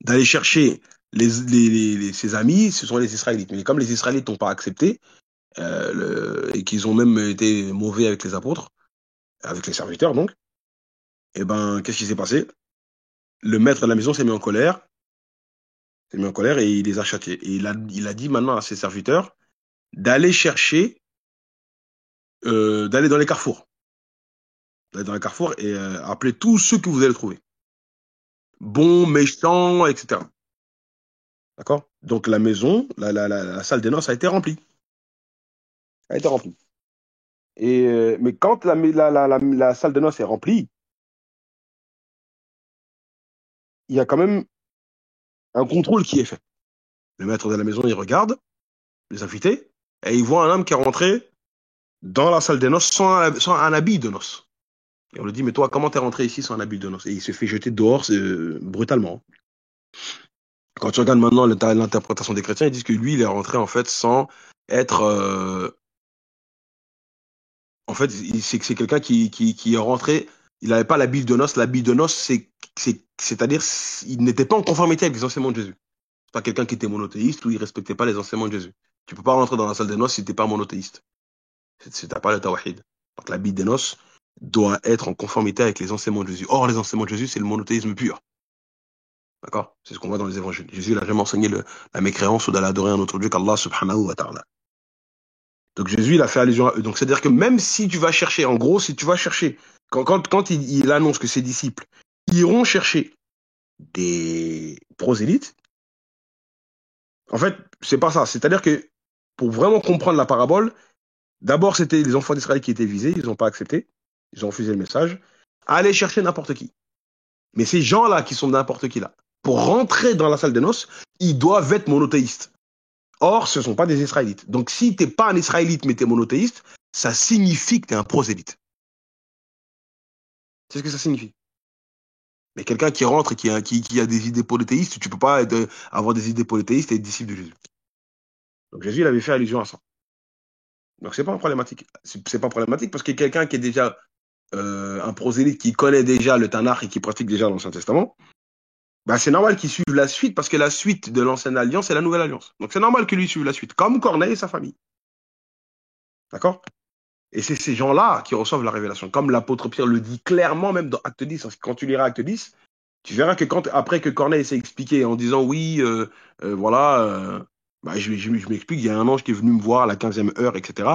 d'aller chercher ses amis, ce sont les Israélites. Mais comme les Israélites n'ont pas accepté, et qu'ils ont même été mauvais avec les apôtres, avec les serviteurs donc, et ben, qu'est-ce qui s'est passé? Le maître de la maison s'est mis en colère Il s'est mis en colère et il les a châtiés. Et il a dit maintenant à ses serviteurs d'aller chercher, d'aller dans les carrefours. D'aller dans les carrefours et appeler tous ceux que vous allez trouver. Bons, méchants, etc. D'accord? Donc la maison, la salle des noces a été remplie. A été remplie. Et, mais quand la salle des noces est remplie, il y a quand même un contrôle qui est fait. Le maître de la maison, il regarde les invités et il voit un homme qui est rentré dans la salle des noces sans un habit de noces. Et on lui dit, mais toi, comment t'es rentré ici sans un habit de noces? Et il se fait jeter dehors brutalement. Quand tu regardes maintenant l'interprétation des chrétiens, ils disent que lui, il est rentré en fait sans être. En fait, c'est quelqu'un qui est rentré. Il n'avait pas l'habit de noces. L'habit de noces, c'est-à-dire, il n'était pas en conformité avec les enseignements de Jésus. C'est pas quelqu'un qui était monothéiste ou il respectait pas les enseignements de Jésus. Tu peux pas rentrer dans la salle des noces si t'es pas monothéiste. T'as pas le tawhid. Donc la bille des noces doit être en conformité avec les enseignements de Jésus. Or, les enseignements de Jésus, c'est le monothéisme pur. D'accord? C'est ce qu'on voit dans les évangiles. Jésus n'a jamais enseigné la mécréance ou d'aller adorer un autre Dieu qu'Allah subhanahu wa ta'ala. Donc Jésus, il a fait allusion à eux. Donc c'est-à-dire que même si tu vas chercher, en gros, si tu vas chercher, quand il annonce que ses disciples iront chercher des prosélytes, en fait, c'est pas ça. C'est-à-dire que pour vraiment comprendre la parabole, d'abord, c'était les enfants d'Israël qui étaient visés, ils n'ont pas accepté, ils ont refusé le message. Allez chercher n'importe qui. Mais ces gens-là qui sont n'importe qui là, pour rentrer dans la salle des noces, ils doivent être monothéistes. Or, ce ne sont pas des Israélites. Donc, si tu n'es pas un Israélite mais tu es monothéiste, ça signifie que tu es un prosélyte. C'est ce que ça signifie. Mais quelqu'un qui rentre et qui a des idées polythéistes, tu ne peux pas avoir des idées polythéistes et être disciple de Jésus. Donc, Jésus, il avait fait allusion à ça. Donc, c'est pas problématique. C'est pas problématique parce que quelqu'un qui est déjà un prosélyte qui connaît déjà le Tanakh et qui pratique déjà l'Ancien Testament, bah, c'est normal qu'il suive la suite parce que la suite de l'Ancienne Alliance, c'est la Nouvelle Alliance. Donc, c'est normal que lui suive la suite, comme Corneille et sa famille. D'accord? Et c'est ces gens-là qui reçoivent la révélation. Comme l'apôtre Pierre le dit clairement, même dans Acte 10, quand tu liras Acte 10, tu verras que après que Corneille s'est expliqué en disant oui, voilà, bah, je m'explique, il y a un ange qui est venu me voir à la 15e heure, etc.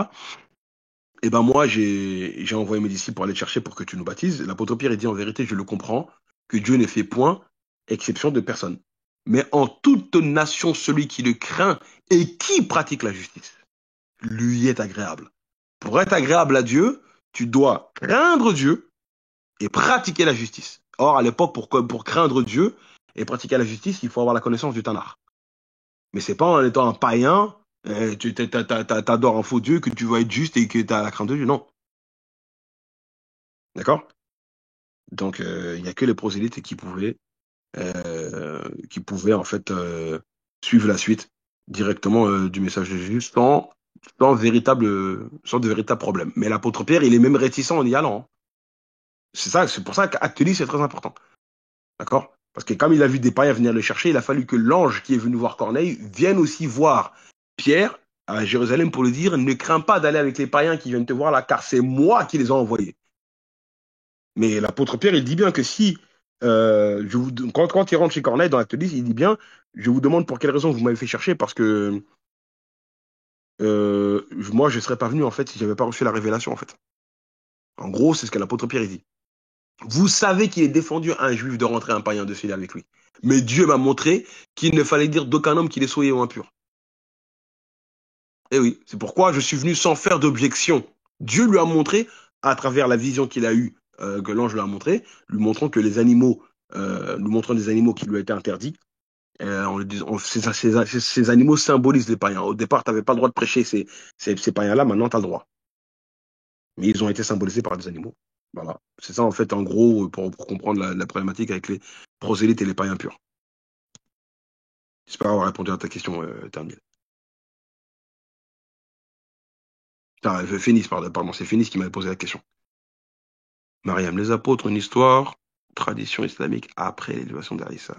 Et ben moi, j'ai envoyé mes disciples pour aller te chercher pour que tu nous baptises. L'apôtre Pierre, il dit en vérité, je le comprends, que Dieu n'ait fait point exception de personne. Mais en toute nation, celui qui le craint et qui pratique la justice, lui est agréable. Pour être agréable à Dieu, tu dois craindre Dieu et pratiquer la justice. Or, à l'époque, pour craindre Dieu et pratiquer la justice, il faut avoir la connaissance du Tanakh. Mais c'est pas en étant un païen, tu t'adores un faux Dieu, que tu vas être juste et que tu as la crainte de Dieu. Non. D'accord? Donc, il n'y a que les prosélytes qui pouvaient en fait suivre la suite directement du message de Jésus sans de véritable problème. Mais l'apôtre Pierre, il est même réticent en y allant. Hein. C'est pour ça qu'Acte 10, c'est très important. D'accord? Parce que comme il a vu des païens venir le chercher, il a fallu que l'ange qui est venu voir Corneille vienne aussi voir Pierre à Jérusalem pour lui dire, ne crains pas d'aller avec les païens qui viennent te voir là, car c'est moi qui les ai envoyés. Mais l'apôtre Pierre, il dit bien que si, quand il rentre chez Corneille dans Acte 10, il dit bien, je vous demande pour quelle raison vous m'avez fait chercher, parce que moi, je ne serais pas venu en fait si je n'avais pas reçu la révélation en fait. En gros, c'est ce que l'apôtre Pierre dit. Vous savez qu'il est défendu à un juif de rentrer un païen de filer avec lui. Mais Dieu m'a montré qu'il ne fallait dire d'aucun homme qu'il est souillé ou impur. Et oui, c'est pourquoi je suis venu sans faire d'objection. Dieu lui a montré, à travers la vision qu'il a eue, que l'ange lui a montré, lui montrant que les animaux, lui montrant des animaux qui lui étaient interdits, ces animaux symbolisent les païens. Au départ, tu n'avais pas le droit de prêcher ces païens-là, maintenant tu as le droit. Mais ils ont été symbolisés par des animaux. Voilà. C'est ça, en fait, en gros, pour comprendre la problématique avec les prosélytes et les païens purs. J'espère avoir répondu à ta question, Ternil. Phénis, pardon, c'est Phénis qui m'avait posé la question. Mariam, les apôtres, une histoire, tradition islamique après l'élévation d'Arissa.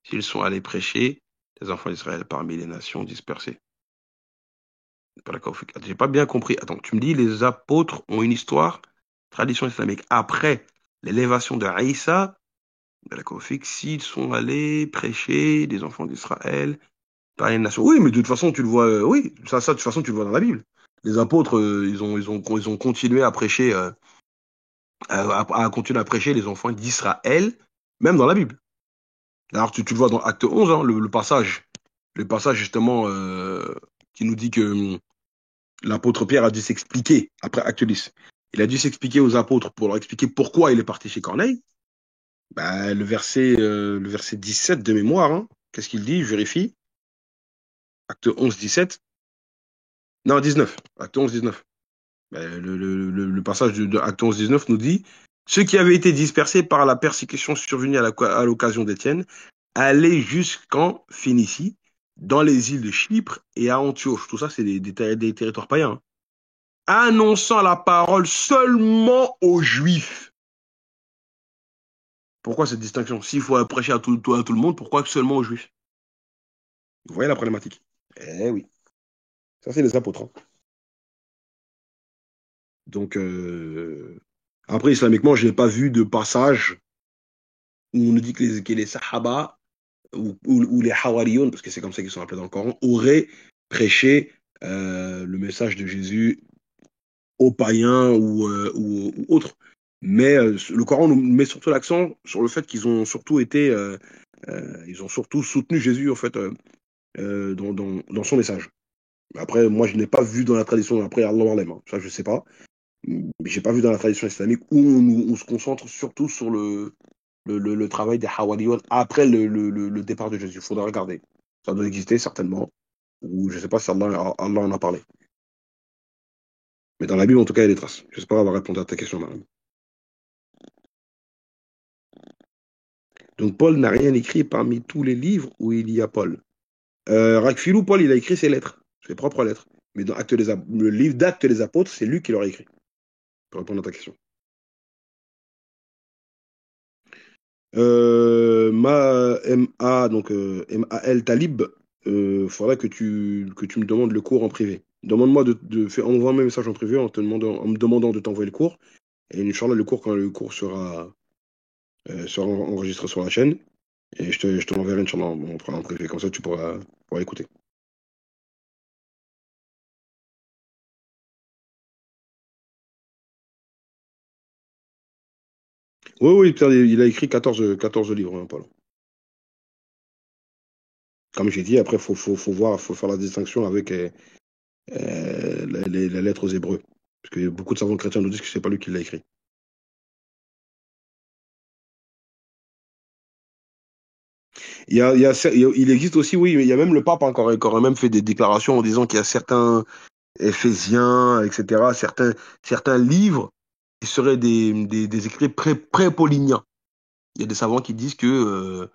S'ils sont allés prêcher, les enfants d'Israël parmi les nations dispersées. J'ai pas bien compris. Attends, tu me dis les apôtres ont une histoire, tradition islamique après l'élévation de Aïssa D'accord, fait que s'ils sont allés prêcher des enfants d'Israël par une nation. Oui, mais de toute façon, tu le vois, oui, ça, de toute façon, tu le vois dans la Bible. Les apôtres, ils ont continué à prêcher, à continuer à prêcher les enfants d'Israël, même dans la Bible. Alors, tu le vois dans Acte 11, hein, le passage justement qui nous dit que l'apôtre Pierre a dû s'expliquer après Acte 10. Il a dû s'expliquer aux apôtres pour leur expliquer pourquoi il est parti chez Corneille. Bah, le verset 17 de mémoire, hein, qu'est-ce qu'il dit? Je vérifie. Acte 11, 17. Non, 19. Acte 11, 19. Le passage de Acte 11, 19 nous dit, ceux qui avaient été dispersés par la persécution survenue à l'occasion d'Étienne allaient jusqu'en Phénicie, dans les îles de Chypre et à Antioche. Tout ça, c'est des territoires païens, hein. Annonçant la parole seulement aux Juifs. Pourquoi cette distinction? S'il faut prêcher à tout le monde, pourquoi seulement aux Juifs? Vous voyez la problématique? Eh oui, ça c'est les apôtres, hein. Donc, après, islamiquement, je n'ai pas vu de passage où on nous dit que les Sahaba ou les Hawariyon, parce que c'est comme ça qu'ils sont appelés dans le Coran, auraient prêché le message de Jésus aux païens ou autres. Mais le Coran nous met surtout l'accent sur le fait qu'ils ont surtout été, ils ont surtout soutenu Jésus en fait dans son message. Après, moi, je n'ai pas vu dans la tradition, après Allah Alem, hein, ça je sais pas, mais j'ai pas vu dans la tradition islamique où on se concentre surtout sur le travail des Hawariyon après le départ de Jésus. Il faudra regarder. Ça doit exister certainement, ou je sais pas si Allah en a parlé. Mais dans la Bible, en tout cas, il y a des traces. J'espère avoir répondu à ta question, madame. Donc Paul n'a rien écrit parmi tous les livres où il y a Paul. Rakfilou, Paul, il a écrit ses lettres, ses propres lettres. Mais dans le livre d'Actes des Apôtres, c'est lui qui l'aurait écrit. Pour répondre à ta question. Donc M-A-L Talib, faudrait que tu me demandes le cours en privé. Demande-moi envoie-moi un message en privé en me demandant de t'envoyer le cours. Et Inch'Allah, quand le cours sera enregistré sur la chaîne, et je te l'enverrai, Inch'Allah, en privé. Comme ça, tu pourras écouter. Oui, oui, putain, il a écrit 14 livres, hein, Paul. Comme j'ai dit, après, faut voir, faut faire la distinction avec les lettres aux Hébreux. Parce que beaucoup de savants chrétiens nous disent que c'est pas lui qui l'a écrit. Il existe aussi, oui, mais il y a même le pape encore, qui aurait même fait des déclarations en disant qu'il y a certains Éphésiens, etc., certains livres qui seraient des écrits pré-pauliniens. Il y a des savants qui disent que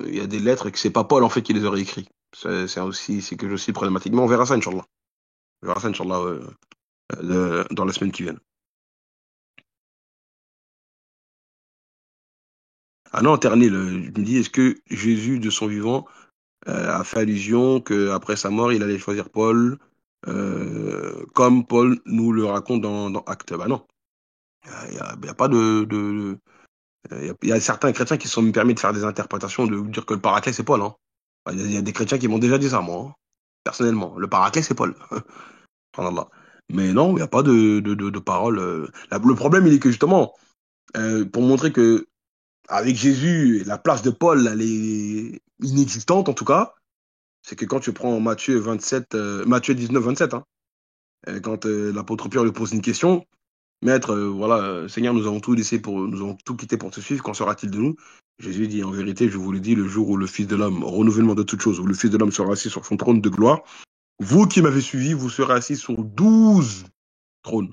il y a des lettres et que c'est pas Paul en fait qui les aurait écrits. C'est que aussi problématique. Mais on verra ça, Inch'Allah. On verra ça, Inch'Allah, dans la semaine qui vient. Ah non, Ternil, je me dis, est-ce que Jésus, de son vivant, a fait allusion qu'après sa mort, il allait choisir Paul, comme Paul nous le raconte dans Actes? Bah non, il y a pas il y a certains chrétiens qui se sont permis de faire des interprétations, de dire que le paraclet, c'est Paul, hein. Bah, il y a des chrétiens qui m'ont déjà dit ça, moi, hein, personnellement. Le paraclet, c'est Paul. Subhanallah. Mais non, il n'y a pas de parole. Le problème, il est que justement, pour montrer que avec Jésus, la place de Paul, elle est inexistante en tout cas, c'est que quand tu prends Matthieu 19, 27, hein, quand l'apôtre Pierre lui pose une question, Maître, voilà, Seigneur, nous avons tout quitté pour te suivre, qu'en sera-t-il de nous? Jésus dit, en vérité, je vous le dis, le jour où le Fils de l'homme, renouvellement de toutes choses, où le Fils de l'homme sera assis sur son trône de gloire, vous qui m'avez suivi, vous serez assis sur 12 trônes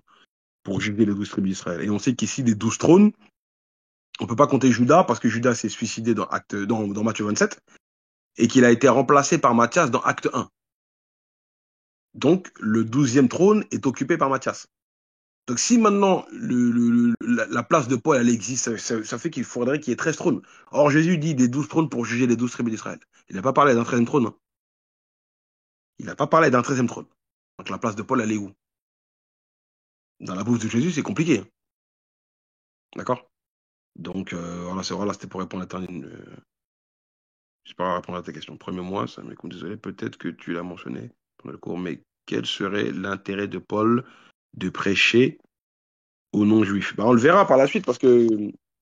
pour juger les 12 tribus d'Israël. Et on sait qu'ici, des 12 trônes, on ne peut pas compter Judas parce que Judas s'est suicidé dans Matthieu 27 et qu'il a été remplacé par Matthias dans Acte 1. Donc, le 12e trône est occupé par Matthias. Donc, si maintenant la place de Paul, elle existe, ça fait qu'il faudrait qu'il y ait 13 trônes. Or, Jésus dit des 12 trônes pour juger les 12 tribus d'Israël. Il n'a pas parlé d'un 13e trône, hein. Il n'a pas parlé d'un 13e trône. Donc, la place de Paul, elle est où? Dans la bouche de Jésus, c'est compliqué, hein. D'accord? Donc, voilà, c'était pour répondre à j'espère répondre à ta question. Premier mois, ça m'écoute, désolé, peut-être que tu l'as mentionné pendant le cours, mais quel serait l'intérêt de Paul de prêcher aux non-juifs? On le verra par la suite, parce que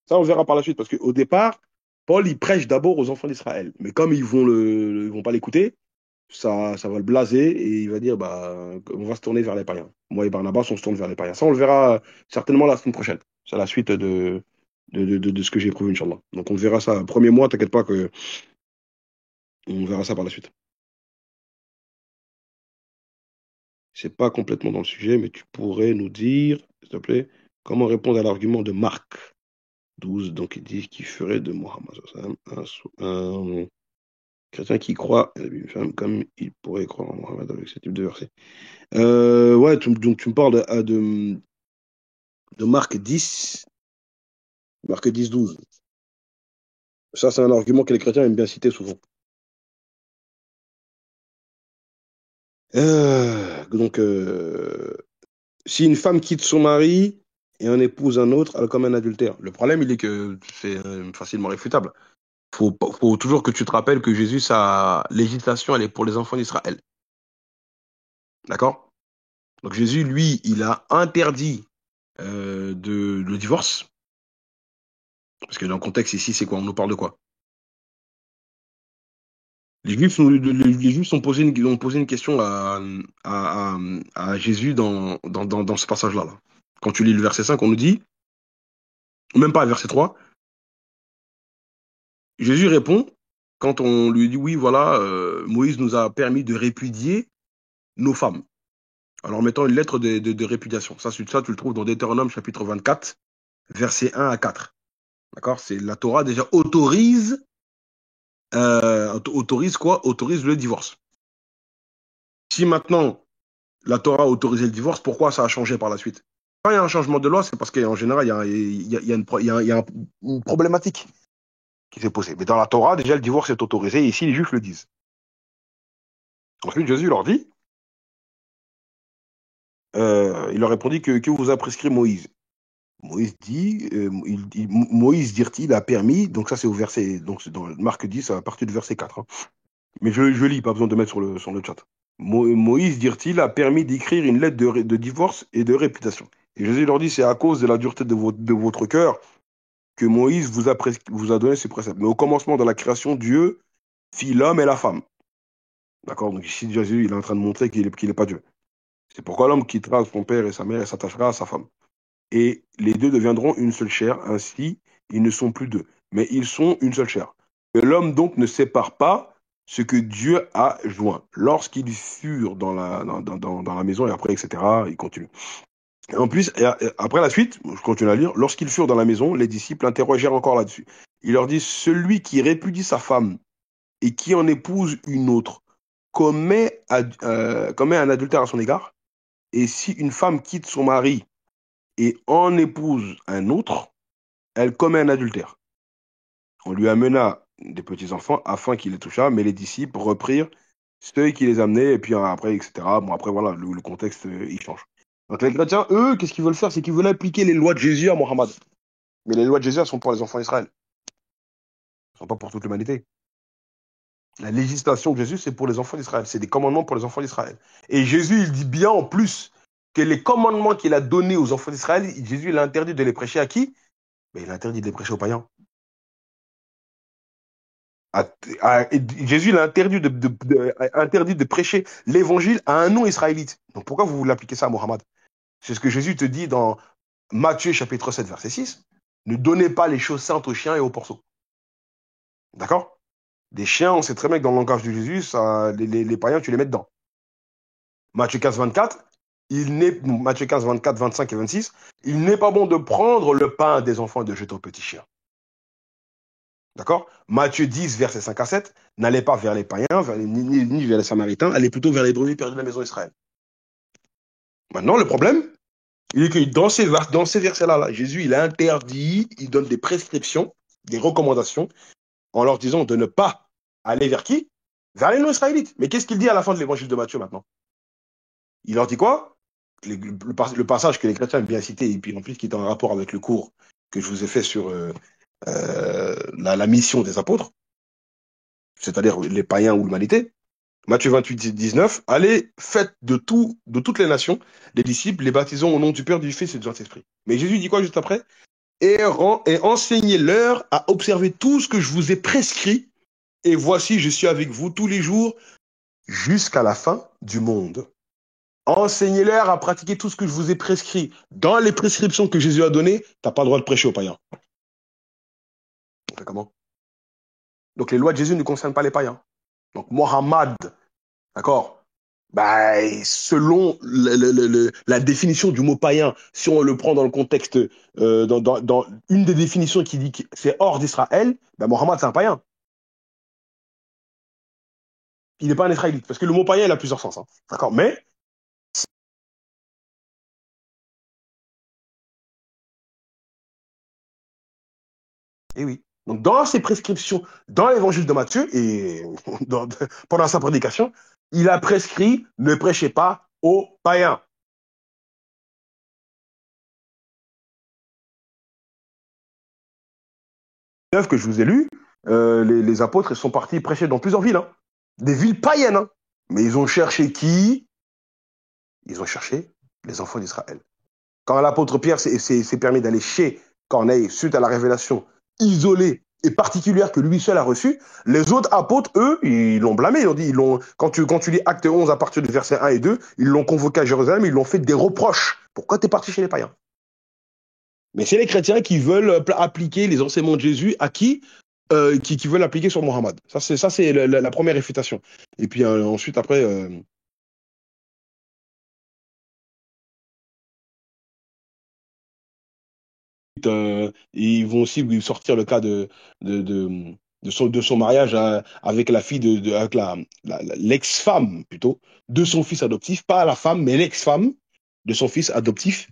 ça, on le verra par la suite, parce qu'au départ, Paul, il prêche d'abord aux enfants d'Israël. Mais comme ils vont pas l'écouter, ça va le blaser et il va dire, bah, on va se tourner vers les païens. Moi et Barnabas, on se tourne vers les païens. Ça, on le verra certainement la semaine prochaine. C'est la suite de ce que j'ai prévu, Inch'Allah. Donc, on verra ça. Premier mois, t'inquiète pas que on verra ça par la suite. C'est pas complètement dans le sujet, mais tu pourrais nous dire, s'il te plaît, comment répondre à l'argument de Marc 12. Donc, il dit qu'il ferait de Mohammed un chrétien qui croit à une femme comme il pourrait croire en Mohammed avec ce type de verset. Ouais, donc tu me parles de Marc 10, Marc 10, 12. Ça, c'est un argument que les chrétiens aiment bien citer souvent. Donc, si une femme quitte son mari et en épouse un autre, elle commet un adultère. Le problème, il est que c'est facilement réfutable. Faut toujours que tu te rappelles que Jésus, sa législation, elle est pour les enfants d'Israël. D'accord? Donc Jésus, lui, il a interdit le divorce. Parce que dans le contexte ici, c'est quoi? On nous parle de quoi? Les Juifs ont posé une question à, à Jésus dans ce passage-là. Là. Quand tu lis le verset 5, on nous dit, même pas le verset 3, Jésus répond, quand on lui dit, oui, voilà, Moïse nous a permis de répudier nos femmes. Alors, en mettant une lettre de répudiation. Ça, tu le trouves dans Deutéronome chapitre 24, versets 1 à 4. D'accord? C'est la Torah déjà autorise quoi? Autorise le divorce. Si maintenant la Torah a autorisé le divorce, pourquoi ça a changé par la suite? Quand il y a un changement de loi, c'est parce qu'en général, il y a une problématique qui s'est posée. Mais dans la Torah, déjà, le divorce est autorisé, et ici, les Juifs le disent. Ensuite, Jésus leur dit, il leur répondit que vous a prescrit Moïse. Moïse dit, Moïse, dit-il, a permis, donc ça c'est au verset, donc c'est dans Marc 10, à partir du verset 4. Hein. Mais je lis, pas besoin de mettre sur le chat. Moïse, dit-il, a permis d'écrire une lettre de divorce et de réputation. Et Jésus leur dit, c'est à cause de la dureté de votre cœur que Moïse vous a donné ces préceptes. Mais au commencement de la création, Dieu fit l'homme et la femme. D'accord? Donc ici, Jésus, il est en train de montrer qu'il est pas Dieu. C'est pourquoi l'homme quittera son père et sa mère et s'attachera à sa femme. Et les deux deviendront une seule chair. Ainsi, ils ne sont plus deux, mais ils sont une seule chair. Que l'homme donc ne sépare pas ce que Dieu a joint. Lorsqu'ils furent dans la maison, et après, etc., il continue. Et en plus, après la suite, je continue à lire, lorsqu'ils furent dans la maison, les disciples interrogèrent encore là-dessus. Il leur dit, celui qui répudie sa femme et qui en épouse une autre commet un adultère à son égard. Et si une femme quitte son mari et en épouse un autre, elle commet un adultère. On lui amena des petits-enfants afin qu'il les touchât, mais les disciples reprirent ceux qui les amenaient, et puis après, etc. Bon, après, voilà, le contexte, il change. Donc les chrétiens, eux, qu'est-ce qu'ils veulent faire? C'est qu'ils veulent appliquer les lois de Jésus à Mohammed. Mais les lois de Jésus, elles sont pour les enfants d'Israël. Elles ne sont pas pour toute l'humanité. La législation de Jésus, c'est pour les enfants d'Israël. C'est des commandements pour les enfants d'Israël. Et Jésus, il dit bien en plus que les commandements qu'il a donnés aux enfants d'Israël, Jésus, il a interdit de les prêcher à qui? Mais il a interdit de les prêcher aux païens. Jésus il a interdit de prêcher l'évangile à un non-israélite. Donc pourquoi vous voulez appliquer ça à Mohammed? C'est ce que Jésus te dit dans Matthieu chapitre 7, verset 6. Ne donnez pas les choses saintes aux chiens et aux porceaux. D'accord? Des chiens, on sait très bien que dans le langage de Jésus, les païens, tu les mets dedans. Matthieu 15, 24, Matthieu 15, 24, 25 et 26, il n'est pas bon de prendre le pain des enfants et de jeter aux petits chiens. D'accord? Matthieu 10, versets 5 à 7, n'allez pas vers les païens, ni vers les Samaritains, allez plutôt vers les brebis perdues de la maison d'Israël. Maintenant, le problème, il est que dans ces versets-là, là, Jésus, il interdit, il donne des prescriptions, des recommandations, en leur disant de ne pas aller vers qui? Vers les non-israélites. Mais qu'est-ce qu'il dit à la fin de l'évangile de Matthieu maintenant? Il leur dit quoi? Le passage que les chrétiens aiment bien citer, et puis en plus qui est en rapport avec le cours que je vous ai fait sur la mission des apôtres, c'est-à-dire les païens ou l'humanité. Matthieu 28, 19, allez, faites de toutes les nations des disciples, les baptisons au nom du Père, du Fils et du Saint-Esprit. Mais Jésus dit quoi juste après? Et enseignez-leur à observer tout ce que je vous ai prescrit. Et voici, je suis avec vous tous les jours jusqu'à la fin du monde. Enseignez-leur à pratiquer tout ce que je vous ai prescrit. Dans les prescriptions que Jésus a données, tu n'as pas le droit de prêcher aux païens. On fait comment? Donc les lois de Jésus ne concernent pas les païens. Donc Mohammed, d'accord? Bah, selon la définition du mot païen, si on le prend dans le contexte, dans une des définitions qui dit que c'est hors d'Israël, bah Mohammed c'est un païen. Il n'est pas un israélite. Parce que le mot païen, il a plusieurs sens. Hein. D'accord? Mais, eh oui. Donc, dans ses prescriptions, dans l'évangile de Matthieu, et pendant sa prédication, il a prescrit ne prêchez pas aux païens. L'œuvre que je vous ai lu, les apôtres sont partis prêcher dans plusieurs villes, hein. Des villes païennes. Hein. Mais ils ont cherché qui? Ils ont cherché les enfants d'Israël. Quand l'apôtre Pierre s'est permis d'aller chez Corneille suite à la révélation isolée et particulière que lui seul a reçue, les autres apôtres, eux, ils l'ont blâmé. Ils ont dit, quand tu lis Acte 11 à partir du verset 1 et 2, ils l'ont convoqué à Jérusalem, ils l'ont fait des reproches. Pourquoi tu es parti chez les païens? Mais c'est les chrétiens qui veulent appliquer les enseignements de Jésus à qui veulent appliquer sur Mohammed. Ça, c'est la première réfutation. Et puis ensuite, après, ils vont aussi lui sortir le cas de, de, de son mariage avec la fille avec l'ex-femme plutôt de son fils adoptif, pas la femme, mais l'ex-femme de son fils adoptif,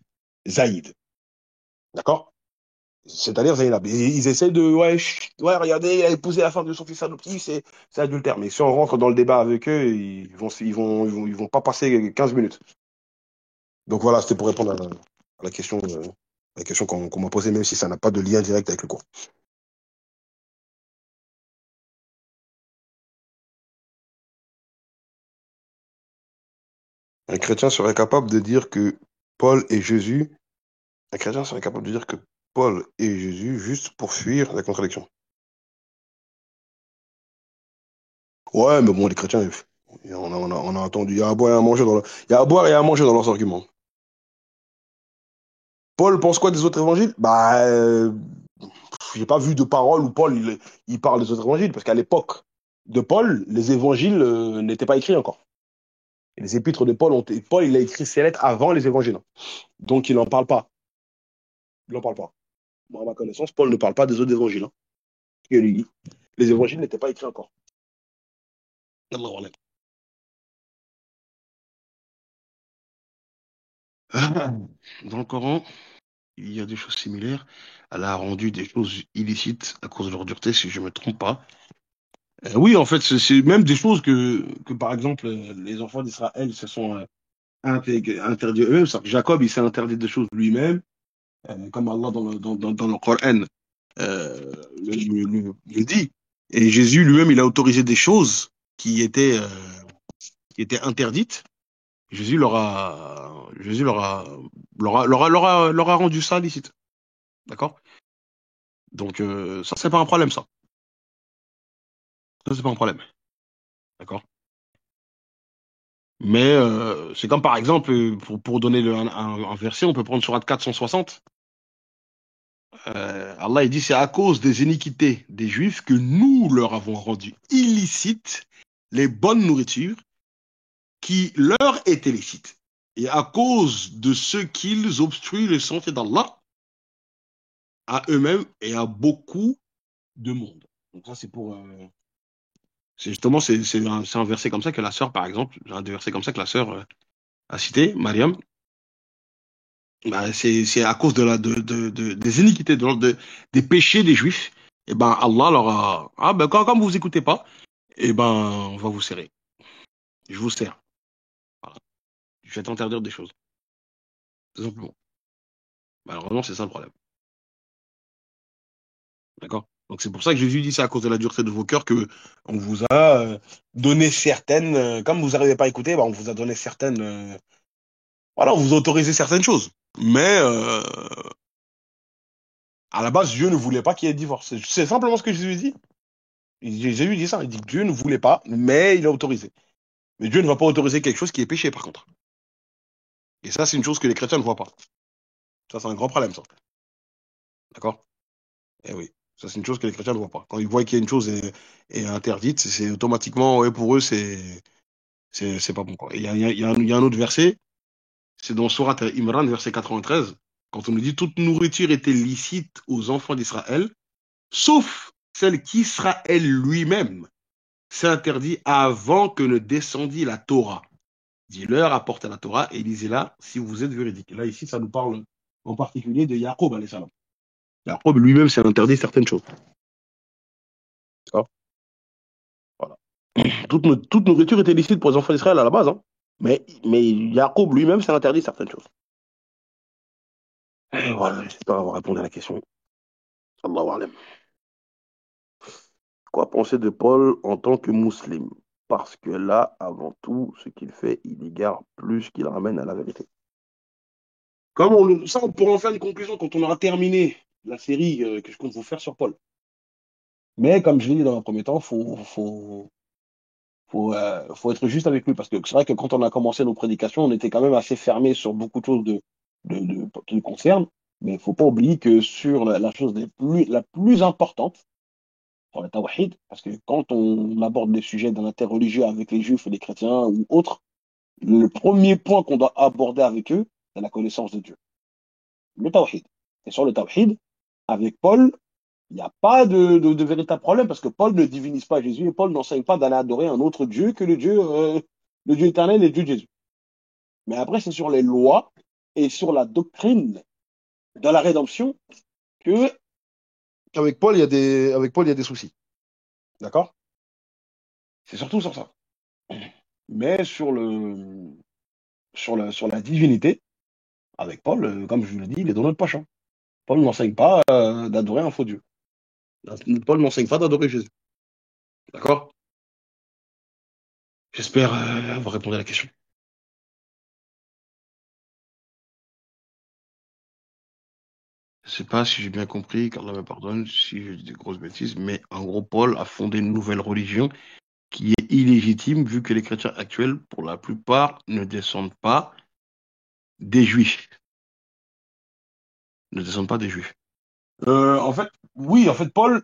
Zaïd. D'accord? C'est-à-dire Zainab. Ils essaient de ouais, regardez, il a épousé la femme de son fils adoptif, c'est adultère. Mais si on rentre dans le débat avec eux, ils vont pas passer 15 minutes. Donc voilà, c'était pour répondre à la question qu'on m'a posée, même si ça n'a pas de lien direct avec le cours. Un chrétien serait capable de dire que Paul et Jésus, un chrétien serait capable de dire que Paul et Jésus juste pour fuir la contradiction. Ouais, mais bon, les chrétiens, on a entendu, il y a à boire et à manger il y a à boire et à manger dans leurs arguments. Paul pense quoi des autres évangiles? Bah, j'ai pas vu de parole où Paul il parle des autres évangiles, parce qu'à l'époque de Paul, les évangiles n'étaient pas écrits encore. Et les épîtres de Paul, il a écrit ses lettres avant les évangiles. Donc il n'en parle pas. Il n'en parle pas. Moi, à ma connaissance, Paul ne parle pas des autres évangiles. Hein. Les évangiles n'étaient pas écrits encore. Dans le Coran, il y a des choses similaires. Elle a rendu des choses illicites à cause de leur dureté, si je ne me trompe pas. Oui, en fait, c'est même des choses que, par exemple, les enfants d'Israël se sont interdits eux-mêmes. C'est-à-dire que Jacob, il s'est interdit des choses lui-même, comme Allah dans le Coran le dit. Et Jésus lui-même, il a autorisé des choses qui étaient interdites. Jésus leur a rendu ça licite. D'accord? Donc, ça, c'est pas un problème, ça. Ça, c'est pas un problème. D'accord? Mais c'est comme par exemple, pour donner un verset, on peut prendre Sourate 460. Allah il dit, c'est à cause des iniquités des Juifs que nous leur avons rendu illicites les bonnes nourritures qui leur étaient licites. Et à cause de ce qu'ils obstruent les sentiers d'Allah, à eux-mêmes et à beaucoup de monde. Donc ça, c'est justement, c'est un verset comme ça que la sœur, par exemple, un des versets comme ça que la sœur a cité, Mariam. Bah, c'est à cause des iniquités, des péchés des Juifs. Et ben Allah leur a, ah ben quand vous écoutez pas, et ben on va vous serrer. Je vous serre. Voilà. Je vais t'interdire des choses, tout simplement. Malheureusement, c'est ça le problème. D'accord? Donc c'est pour ça que Jésus dit c'est à cause de la dureté de vos cœurs que on vous a donné certaines, comme vous n'arrivez pas à écouter, bah, on vous a donné certaines, voilà, on vous a autorisé certaines choses. Mais à la base, Dieu ne voulait pas qu'il y ait divorce. C'est simplement ce que Jésus dit. Jésus dit ça, il dit que Dieu ne voulait pas, mais il a autorisé. Mais Dieu ne va pas autoriser quelque chose qui est péché, par contre. Et ça, c'est une chose que les chrétiens ne voient pas. Ça, c'est un grand problème, ça. D'accord? Eh oui. Ça, c'est une chose que les chrétiens ne voient pas. Quand ils voient qu'il y a une chose est interdite, c'est automatiquement, ouais, pour eux, c'est pas bon, quoi. Et il y a un autre verset, c'est dans Sourate Imran, verset 93, quand on nous dit toute nourriture était licite aux enfants d'Israël, sauf celle qu'Israël lui-même s'est interdit avant que ne descendit la Torah. Dis-leur, apportez la Torah et lisez-la si vous êtes véridique. Et là, ici, ça nous parle en particulier de Jacob, alayhi salam. Jacob lui-même s'est interdit certaines choses. D'accord. Voilà. Toute nourriture était licite pour les enfants d'Israël à la base, hein. Mais Jacob lui-même s'est interdit certaines choses. Et voilà, j'espère avoir répondu à la question. Allahu alam. Quoi penser de Paul en tant que musulman? Parce que là, avant tout, ce qu'il fait, il égare plus qu'il ramène à la vérité. Ça, on pourra en faire une conclusion quand on aura terminé la série que je compte vous faire sur Paul. Mais comme je l'ai dit dans un premier temps, faut être juste avec lui. Parce que c'est vrai que quand on a commencé nos prédications, on était quand même assez fermé sur beaucoup de choses qui nous concernent. Mais il ne faut pas oublier que sur la chose la plus importante, sur le tawhid, parce que quand on aborde des sujets d'un interreligieux avec les juifs et les chrétiens ou autres, le premier point qu'on doit aborder avec eux, c'est la connaissance de Dieu. Le tawhid. Et sur le tawhid, avec Paul, il n'y a pas de véritable problème parce que Paul ne divinise pas Jésus et Paul n'enseigne pas d'aller adorer un autre Dieu que le Dieu éternel et le Dieu de Jésus. Mais après, c'est sur les lois et sur la doctrine de la rédemption que avec Paul, il y a des soucis. D'accord? C'est surtout sur ça. Mais sur la divinité, avec Paul, comme je vous l'ai dit, il est dans notre poche, hein. Paul n'enseigne pas d'adorer un faux Dieu. Paul n'enseigne pas d'adorer Jésus. D'accord? J'espère avoir répondu à la question. Je sais pas si j'ai bien compris, qu'Allah me pardonne si je dis des grosses bêtises, mais en gros, Paul a fondé une nouvelle religion qui est illégitime vu que les chrétiens actuels, pour la plupart, ne descendent pas des juifs. Ne descendent pas des juifs. En fait, oui, en fait, Paul,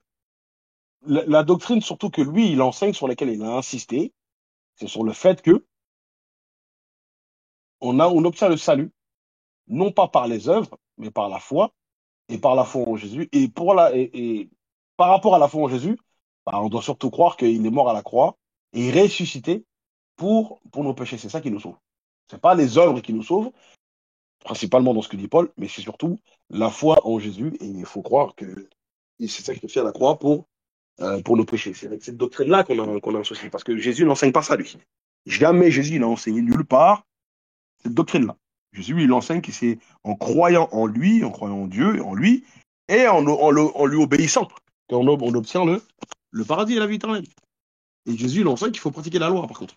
la doctrine surtout que lui, il enseigne, sur laquelle il a insisté, c'est sur le fait que on obtient le salut, non pas par les œuvres, mais par la foi, et par la foi en Jésus. Et par rapport à la foi en Jésus, bah, on doit surtout croire qu'il est mort à la croix et ressuscité pour nos péchés. C'est ça qui nous sauve. C'est pas les œuvres qui nous sauvent, principalement dans ce que dit Paul, mais c'est surtout la foi en Jésus. Et il faut croire que il s'est sacrifié à la croix pour nos péchés. C'est avec cette doctrine-là qu'on a un souci, parce que Jésus n'enseigne pas ça, lui. Jamais Jésus n'a enseigné nulle part cette doctrine-là. Jésus, il enseigne que c'est en croyant en lui, en croyant en Dieu, en lui, et en lui obéissant, qu'on obtient le paradis et la vie éternelle. Et Jésus, il enseigne qu'il faut pratiquer la loi, par contre.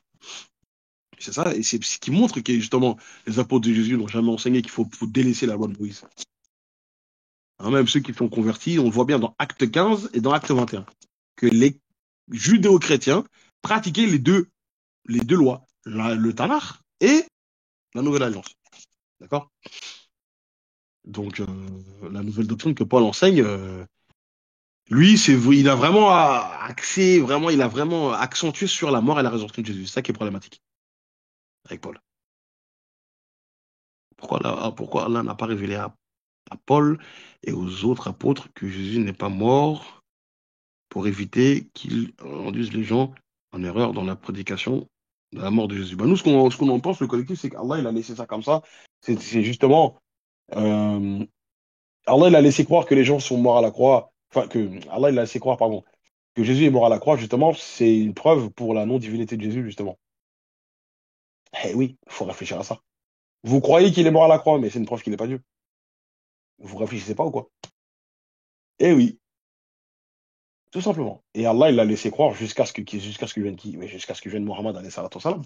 C'est ça, et c'est ce qui montre que justement, les apôtres de Jésus n'ont jamais enseigné qu'il faut délaisser la loi de Moïse. Hein, même ceux qui sont convertis, on le voit bien dans Acte 15 et dans Acte 21, que les judéo-chrétiens pratiquaient les deux lois, le Tanakh et la Nouvelle Alliance. D'accord? Donc, la nouvelle doctrine que Paul enseigne, lui, il a vraiment axé, vraiment, il a vraiment accentué sur la mort et la résurrection de Jésus. C'est ça qui est problématique avec Paul. Pourquoi Allah n'a pas révélé à Paul et aux autres apôtres que Jésus n'est pas mort pour éviter qu'ils induisent les gens en erreur dans la prédication de la mort de Jésus. Ben nous, ce qu'on en pense, le collectif, c'est qu'Allah, il a laissé ça comme ça. C'est justement, euh, Allah, il a laissé croire que les gens sont morts à la croix, enfin, Allah, il a laissé croire, pardon, que Jésus est mort à la croix, justement, c'est une preuve pour la non-divinité de Jésus, justement. Eh oui, il faut réfléchir à ça. Vous croyez qu'il est mort à la croix, mais c'est une preuve qu'il n'est pas Dieu. Vous réfléchissez pas ou quoi? Eh oui. Tout simplement. Et Allah, il l'a laissé croire jusqu'à ce que vienne qui? Mais jusqu'à ce que vienne Mohammed alayhi salatu wassalam.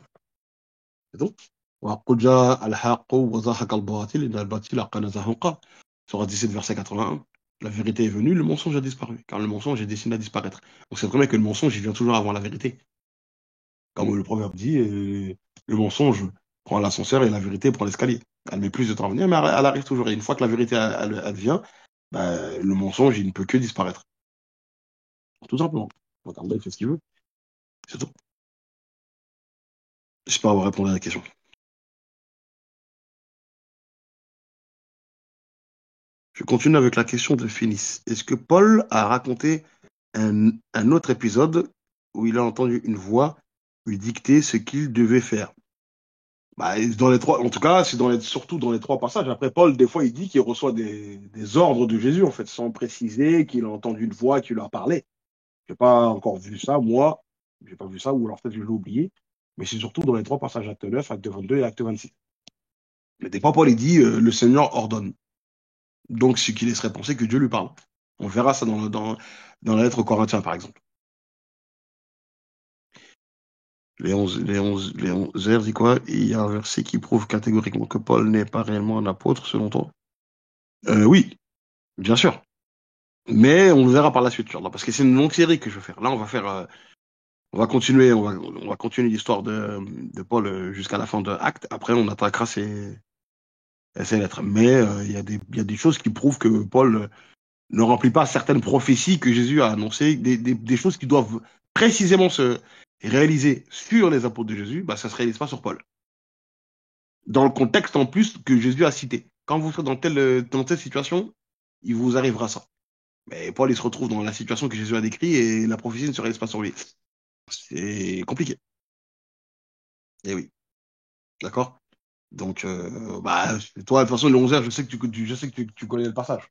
C'est tout. وَقُلْ جَاءَ الْحَقُّ وَزَهَقَ الْبَاطِلُ إِنَّ الْبَاطِلَ كَانَ زَهُوقًا. Sourate 17, verset 81. La vérité est venue, le mensonge a disparu. Car le mensonge est destiné à disparaître. Donc c'est vrai que le mensonge, il vient toujours avant la vérité. Comme le proverbe dit, le mensonge prend l'ascenseur et la vérité prend l'escalier. Elle met plus de temps à venir, mais elle arrive toujours. Et une fois que la vérité, elle vient, bah, le mensonge, il ne peut que disparaître. Tout simplement. Donc Allah, il fait ce qu'il veut. C'est tout. J'espère avoir répondu à la question. Je continue avec la question de Phénice. Est-ce que Paul a raconté un autre épisode où il a entendu une voix lui dicter ce qu'il devait faire? Bah, dans les trois, en tout cas, surtout dans les trois passages. Après, Paul, des fois, il dit qu'il reçoit des ordres de Jésus, en fait, sans préciser qu'il a entendu une voix qui lui a parlé. J'ai pas encore vu ça, moi. J'ai pas vu ça, ou alors peut-être je l'ai oublié. Mais c'est surtout dans les trois passages, acte 9, acte 22 et acte 26. Mais des fois, Paul, il dit, le Seigneur ordonne. Donc, ce qui laisserait penser que Dieu lui parle. On verra ça dans la lettre aux Corinthiens, par exemple. Les 11 heures, dit quoi? Il y a un verset qui prouve catégoriquement que Paul n'est pas réellement un apôtre, selon toi? Oui, bien sûr. Mais on le verra par la suite, Inch'Allah, parce que c'est une longue série que je veux faire. Là, on va continuer l'histoire de Paul jusqu'à la fin de Actes. Après, on attaquera ses lettres. Mais il y a des choses qui prouvent que Paul ne remplit pas certaines prophéties que Jésus a annoncées, des choses qui doivent précisément se réaliser sur les apôtres de Jésus, bah, ça ne se réalise pas sur Paul. Dans le contexte en plus que Jésus a cité. Quand vous serez dans telle situation, il vous arrivera ça. Mais Paul, il se retrouve dans la situation que Jésus a décrite et la prophétie ne se réalise pas sur lui. C'est compliqué. Eh oui, d'accord? Donc, bah, toi, de toute façon, le 11 heures, je sais que tu connais le passage.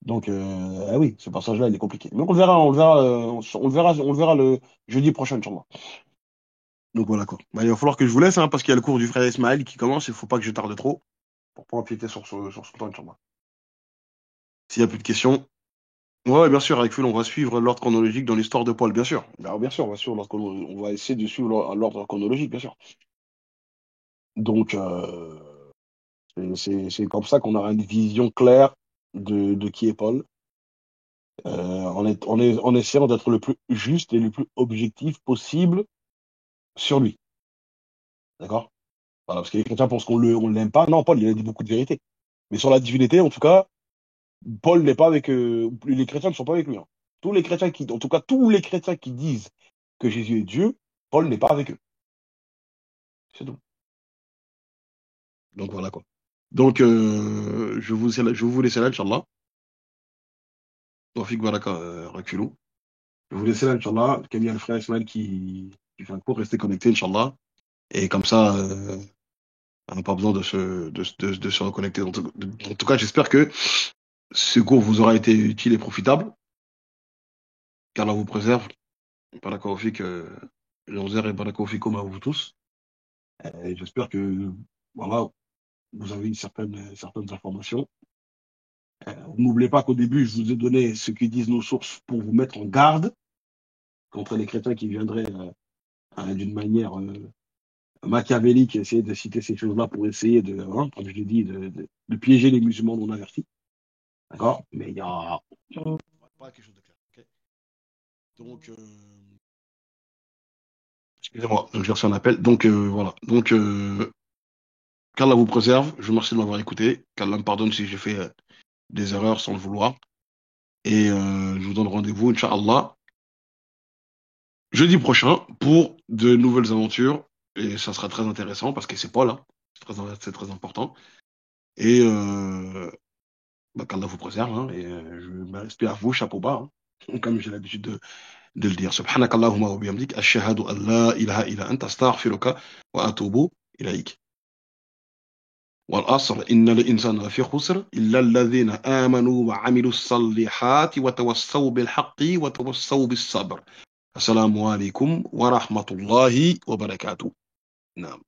Donc, ah oui, ce passage-là, il est compliqué. Mais on le verra le jeudi prochain, Inch'Allah. Donc voilà quoi. Bah, il va falloir que je vous laisse, hein, parce qu'il y a le cours du frère Ismaël qui commence, il ne faut pas que je tarde trop pour pas empiéter sur son temps, Inch'Allah. S'il n'y a plus de questions. Ouais, bien sûr, avec Phil, on va suivre l'ordre chronologique dans l'histoire de Paul, bien sûr. Alors, bien sûr, on va suivre on va essayer de suivre l'ordre chronologique, bien sûr. Donc, c'est comme ça qu'on aura une vision claire de qui est Paul, en essayant d'être le plus juste et le plus objectif possible sur lui. D'accord? Voilà, parce que les chrétiens pensent on l'aime pas. Non, Paul, il a dit beaucoup de vérité. Mais sur la divinité, en tout cas, Paul n'est pas avec. Les chrétiens ne sont pas avec lui, hein. En tout cas, tous les chrétiens qui disent que Jésus est Dieu, Paul n'est pas avec eux. C'est tout. Donc voilà quoi. Donc, je vous laisse là, Inch'Allah. Tawfiq baraka, reculons. Je vous laisse là, Inch'Allah. Comme il y a le frère Ismaël qui fait un cours, restez connectés, Inch'Allah. Et comme ça, on n'a pas besoin de se reconnecter. En tout cas, j'espère que ce cours vous aura été utile et profitable. Qu'Allah vous préserve. Baraka wa fik, et baraka wa fikum à vous tous. Et j'espère que voilà, vous avez eu certaines informations. N'oubliez pas qu'au début, je vous ai donné ce que disent nos sources pour vous mettre en garde contre les chrétiens qui viendraient d'une manière machiavélique essayer de citer ces choses-là pour essayer comme je l'ai dit, de piéger les musulmans non avertis. D'accord? Mais il y a pas quelque chose de clair. Ok. Donc, excusez-moi, j'ai reçu un appel. Donc, voilà. Donc, qu'Allah vous préserve. Je vous remercie de m'avoir écouté. Qu'Allah me pardonne si j'ai fait des erreurs sans le vouloir. Et je vous donne rendez-vous, Inch'Allah, jeudi prochain pour de nouvelles aventures. Et ça sera très intéressant parce que c'est pas là. C'est très important. Et bah, qu'Allah vous préserve. Hein, et je me respecte à vous, chapeau bas. Hein, comme j'ai l'habitude de le dire. Subhanakallahumma wa bihamdik. Ashhadu an la ilaha illa anta astaghfiruka wa atubu ilaik. والعصر إن الإنسان لفي خسر إلا الذين آمنوا وعملوا الصالحات وتوصوا بالحق وتوصوا بالصبر السلام عليكم ورحمة الله وبركاته. نعم.